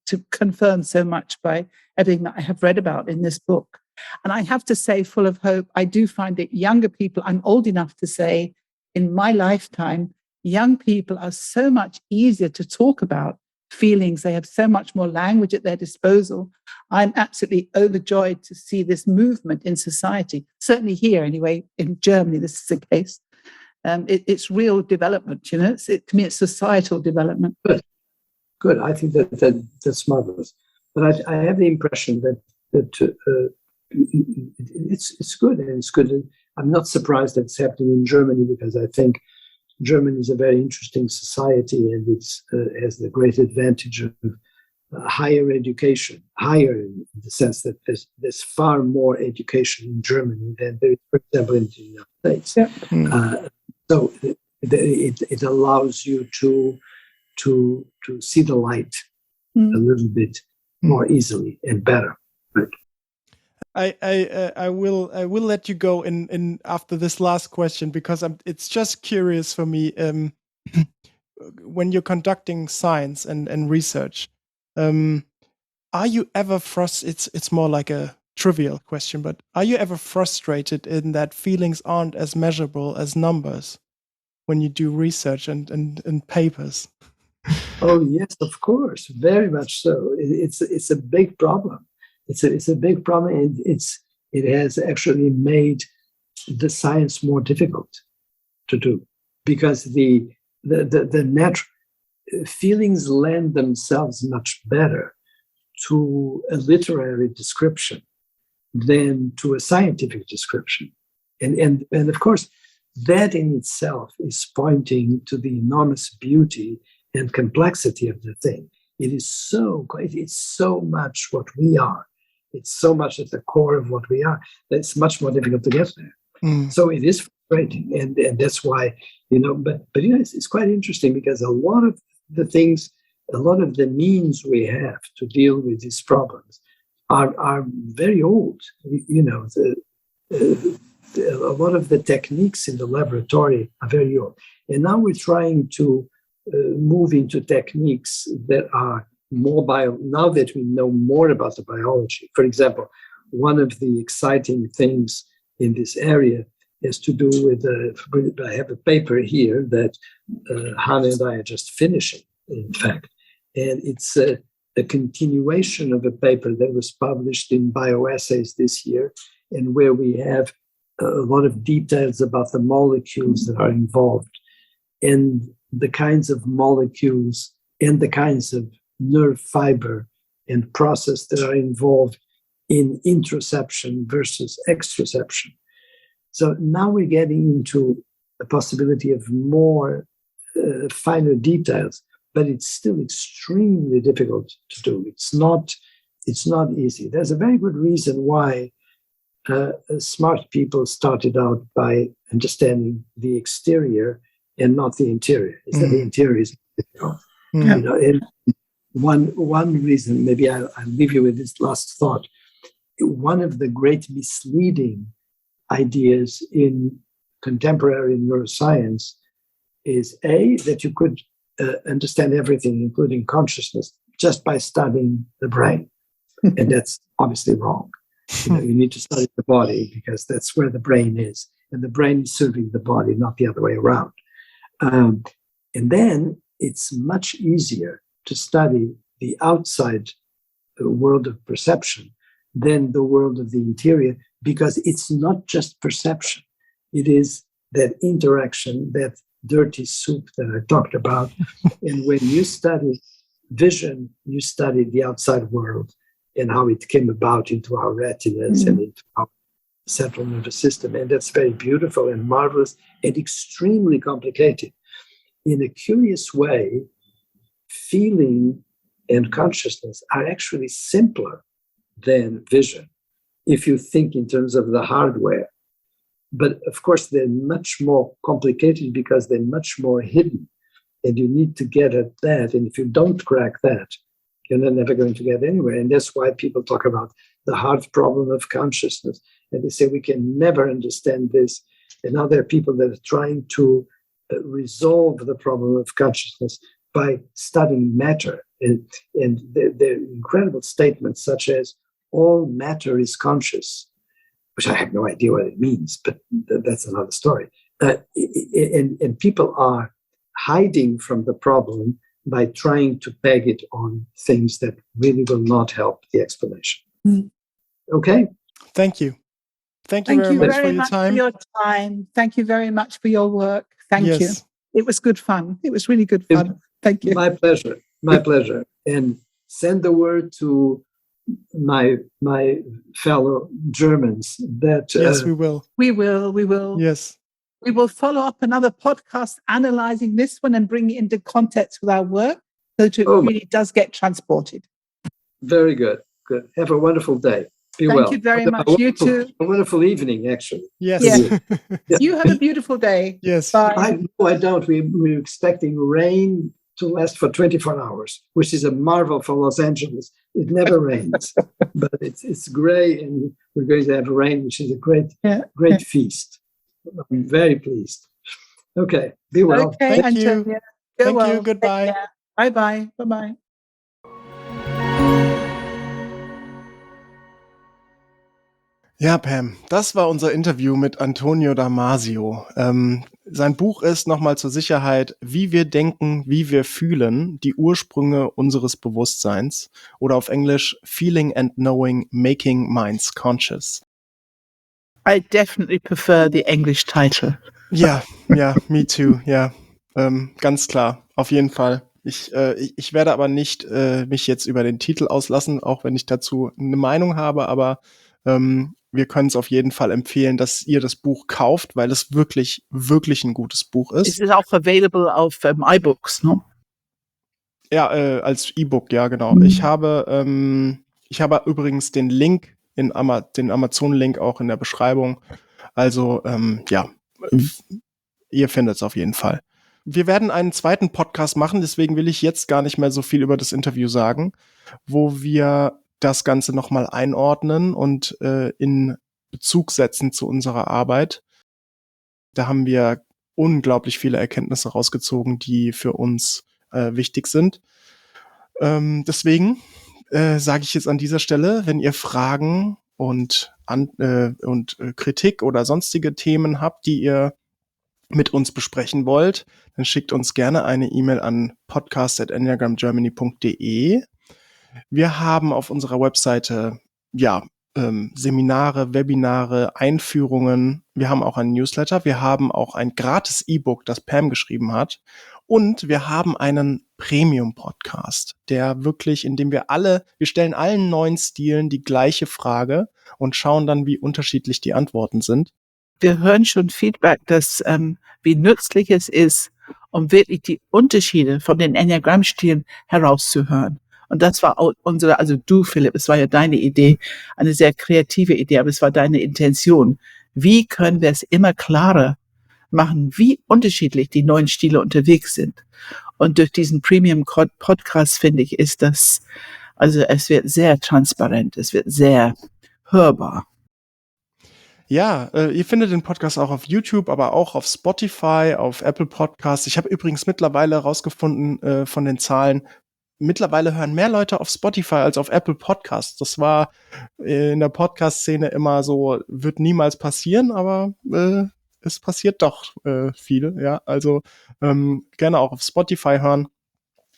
to confirm so much by everything that I have read about in this book. And I have to say, full of hope, I do find that younger people, I'm old enough to say, in my lifetime, young people are so much easier to talk about feelings. They have so much more language at their disposal. I'm absolutely overjoyed to see this movement in society. Certainly here, anyway, in Germany, this is the case. It's real development, to me, it's societal development.
Good. I think that's marvelous. But I have the impression that it's good, and it's good. I'm not surprised that it's happening in Germany, because I think Germany is a very interesting society, and it has the great advantage of higher education, higher in the sense that there's far more education in Germany than there is, for example, in the United States. Yeah. So it allows you to see the light a little bit more easily and better. Right.
I will let you go in after this last question, because it's just curious for me. When you're conducting science and research, are you ever frustrated? It's more like a trivial question, but are you ever frustrated in that feelings aren't as measurable as numbers when you do research and papers?
Oh yes, of course, very much so. It's a big problem. It's a big problem, and it has actually made the science more difficult to do, because the natural feelings lend themselves much better to a literary description than to a scientific description, and of course that in itself is pointing to the enormous beauty and complexity of the thing. It's so much what we are. It's so much at the core of what we are that it's much more difficult to get there. So it is frustrating, and that's why, but it's quite interesting, because a lot of the means we have to deal with these problems are very old. A lot of the techniques in the laboratory are very old, and now we're trying to move into techniques that are more now that we know more about the biology. For example, one of the exciting things in this area is to do with I have a paper here that Hannah and I are just finishing, in fact, and it's a continuation of a paper that was published in Bioessays this year, and where we have a lot of details about the molecules that are involved, and the kinds of molecules and the kinds of nerve fiber and process that are involved in interoception versus exteroception. So now we're getting into a possibility of more finer details, but it's still extremely difficult to do. It's not easy. There's a very good reason why smart people started out by understanding the exterior and not the interior. It's that the interior is difficult. And one reason, maybe I'll leave you with this last thought. One of the great misleading ideas in contemporary neuroscience is that you could understand everything, including consciousness, just by studying the brain. And that's obviously wrong. You need to study the body, because that's where the brain is. And the brain is serving the body, not the other way around. And then it's much easier to study the outside world of perception than the world of the interior, because it's not just perception. It is that interaction, that dirty soup that I talked about. And when you study vision, you study the outside world and how it came about into our retinas and into our central nervous system. And that's very beautiful and marvelous and extremely complicated. In a curious way, feeling and consciousness are actually simpler than vision, if you think in terms of the hardware. But of course, they're much more complicated because they're much more hidden, and you need to get at that. And if you don't crack that, you're never going to get anywhere. And that's why people talk about the hard problem of consciousness. And they say we can never understand this. And now there are people that are trying to resolve the problem of consciousness by studying matter. And there are incredible statements such as, all matter is conscious, which I have no idea what it means, but that's another story. And people are hiding from the problem by trying to peg it on things that really will not help the explanation. Okay?
Thank you. Thank you very much for your time.
Thank you very much for your work. Thank you.
Yes.
It was good fun. It was really good fun. Thank you.
My pleasure. My pleasure. And send the word to my fellow Germans that
Yes, we will.
We will.
Yes.
We will follow up another podcast analyzing this one and bring it into context with our work so that it really does get transported.
Very good. Good. Have a wonderful day. Be well.
Thank you very much. You too.
A wonderful evening, actually.
Yes.
Yeah. You have a beautiful day.
Yes.
Bye.
I don't. We're expecting rain to last for 24 hours, which is a marvel for Los Angeles. It never rains, but it's gray, and we're going to have rain, which is a great feast. I'm very pleased. Okay. Be well.
Okay,
Thank you.
Antonio.
Thank you. Goodbye.
Bye-bye. Bye-bye.
Ja, Pam, das war unser Interview mit Antonio Damasio. Sein Buch ist nochmal zur Sicherheit Wie wir denken, wie wir fühlen, die Ursprünge unseres Bewusstseins oder auf Englisch Feeling and Knowing, Making Minds Conscious.
I definitely prefer the English title.
Ja, me too, ja. Ganz klar, auf jeden Fall. Ich werde aber nicht mich jetzt über den Titel auslassen, auch wenn ich dazu eine Meinung habe, aber wir können es auf jeden Fall empfehlen, dass ihr das Buch kauft, weil es wirklich, wirklich ein gutes Buch ist.
Es ist auch available auf iBooks, ne?
Ja, als E-Book, ja, genau. Ich habe übrigens den Link, den Amazon-Link auch in der Beschreibung. Also, ihr findet es auf jeden Fall. Wir werden einen zweiten Podcast machen, deswegen will ich jetzt gar nicht mehr so viel über das Interview sagen, wo wir das Ganze nochmal einordnen und in Bezug setzen zu unserer Arbeit. Da haben wir unglaublich viele Erkenntnisse rausgezogen, die für uns wichtig sind. Deswegen sage ich jetzt an dieser Stelle, wenn ihr Fragen und Kritik oder sonstige Themen habt, die ihr mit uns besprechen wollt, dann schickt uns gerne eine E-Mail an podcast@enneagramgermany.de. Wir haben auf unserer Webseite Seminare, Webinare, Einführungen. Wir haben auch einen Newsletter. Wir haben auch ein gratis E-Book, das Pam geschrieben hat. Und wir haben einen Premium-Podcast, in dem wir stellen allen neuen Stilen die gleiche Frage und schauen dann, wie unterschiedlich die Antworten sind.
Wir hören schon Feedback, dass wie nützlich es ist, um wirklich die Unterschiede von den Enneagramm-Stilen herauszuhören. Und das war auch du, Philipp, es war ja deine Idee, eine sehr kreative Idee, aber es war deine Intention. Wie können wir es immer klarer machen, wie unterschiedlich die neuen Stile unterwegs sind? Und durch diesen Premium-Podcast, finde ich, ist das, es wird sehr transparent, es wird sehr hörbar.
Ja, ihr findet den Podcast auch auf YouTube, aber auch auf Spotify, auf Apple Podcasts. Ich habe übrigens mittlerweile rausgefunden von den Zahlen, mittlerweile hören mehr Leute auf Spotify als auf Apple Podcasts. Das war in der Podcast-Szene immer so, wird niemals passieren, aber es passiert doch viel. Ja, also gerne auch auf Spotify hören.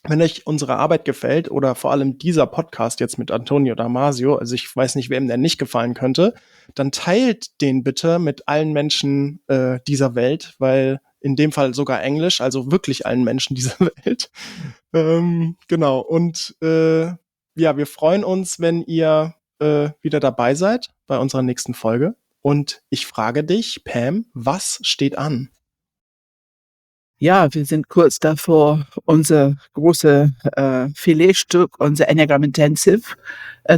Wenn euch unsere Arbeit gefällt oder vor allem dieser Podcast jetzt mit Antonio Damasio, also ich weiß nicht, wem der nicht gefallen könnte, dann teilt den bitte mit allen Menschen dieser Welt, weil in dem Fall sogar Englisch, also wirklich allen Menschen dieser Welt. Genau, und wir freuen uns, wenn ihr wieder dabei seid bei unserer nächsten Folge. Und ich frage dich, Pam, was steht an?
Ja, wir sind kurz davor, unser großes Filetstück, unser Enneagram Intensive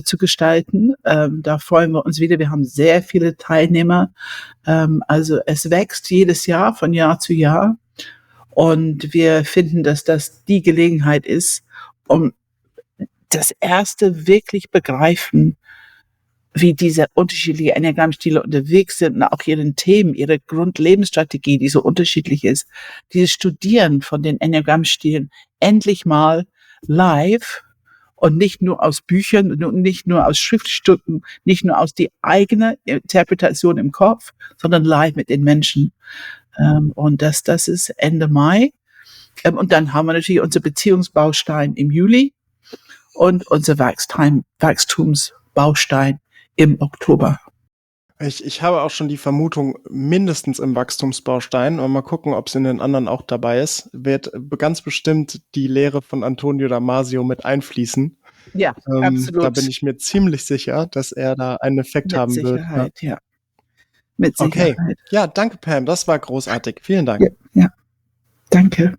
zu gestalten. Da freuen wir uns wieder. Wir haben sehr viele Teilnehmer. Also es wächst jedes Jahr, von Jahr zu Jahr. Und wir finden, dass das die Gelegenheit ist, um das erste wirklich begreifen, wie diese unterschiedlichen Enneagrammstile unterwegs sind und auch ihren Themen, ihre Grundlebensstrategie, die so unterschiedlich ist. Dieses Studieren von den Enneagrammstilen endlich mal live und nicht nur aus Büchern, nicht nur aus Schriftstücken, nicht nur aus die eigene Interpretation im Kopf, sondern live mit den Menschen. Und das ist Ende Mai. Und dann haben wir natürlich unser Beziehungsbaustein im Juli und unser Wachstumsbaustein im Oktober.
Ich habe auch schon die Vermutung, mindestens im Wachstumsbaustein, und mal gucken, ob es in den anderen auch dabei ist, wird ganz bestimmt die Lehre von Antonio Damasio mit einfließen.
Ja, absolut.
Da bin ich mir ziemlich sicher, dass er da einen Effekt haben wird.
Mit Sicherheit, ja. Mit
Okay,
Sicherheit.
ja, danke Pam, das war großartig. Vielen Dank.
Ja, danke.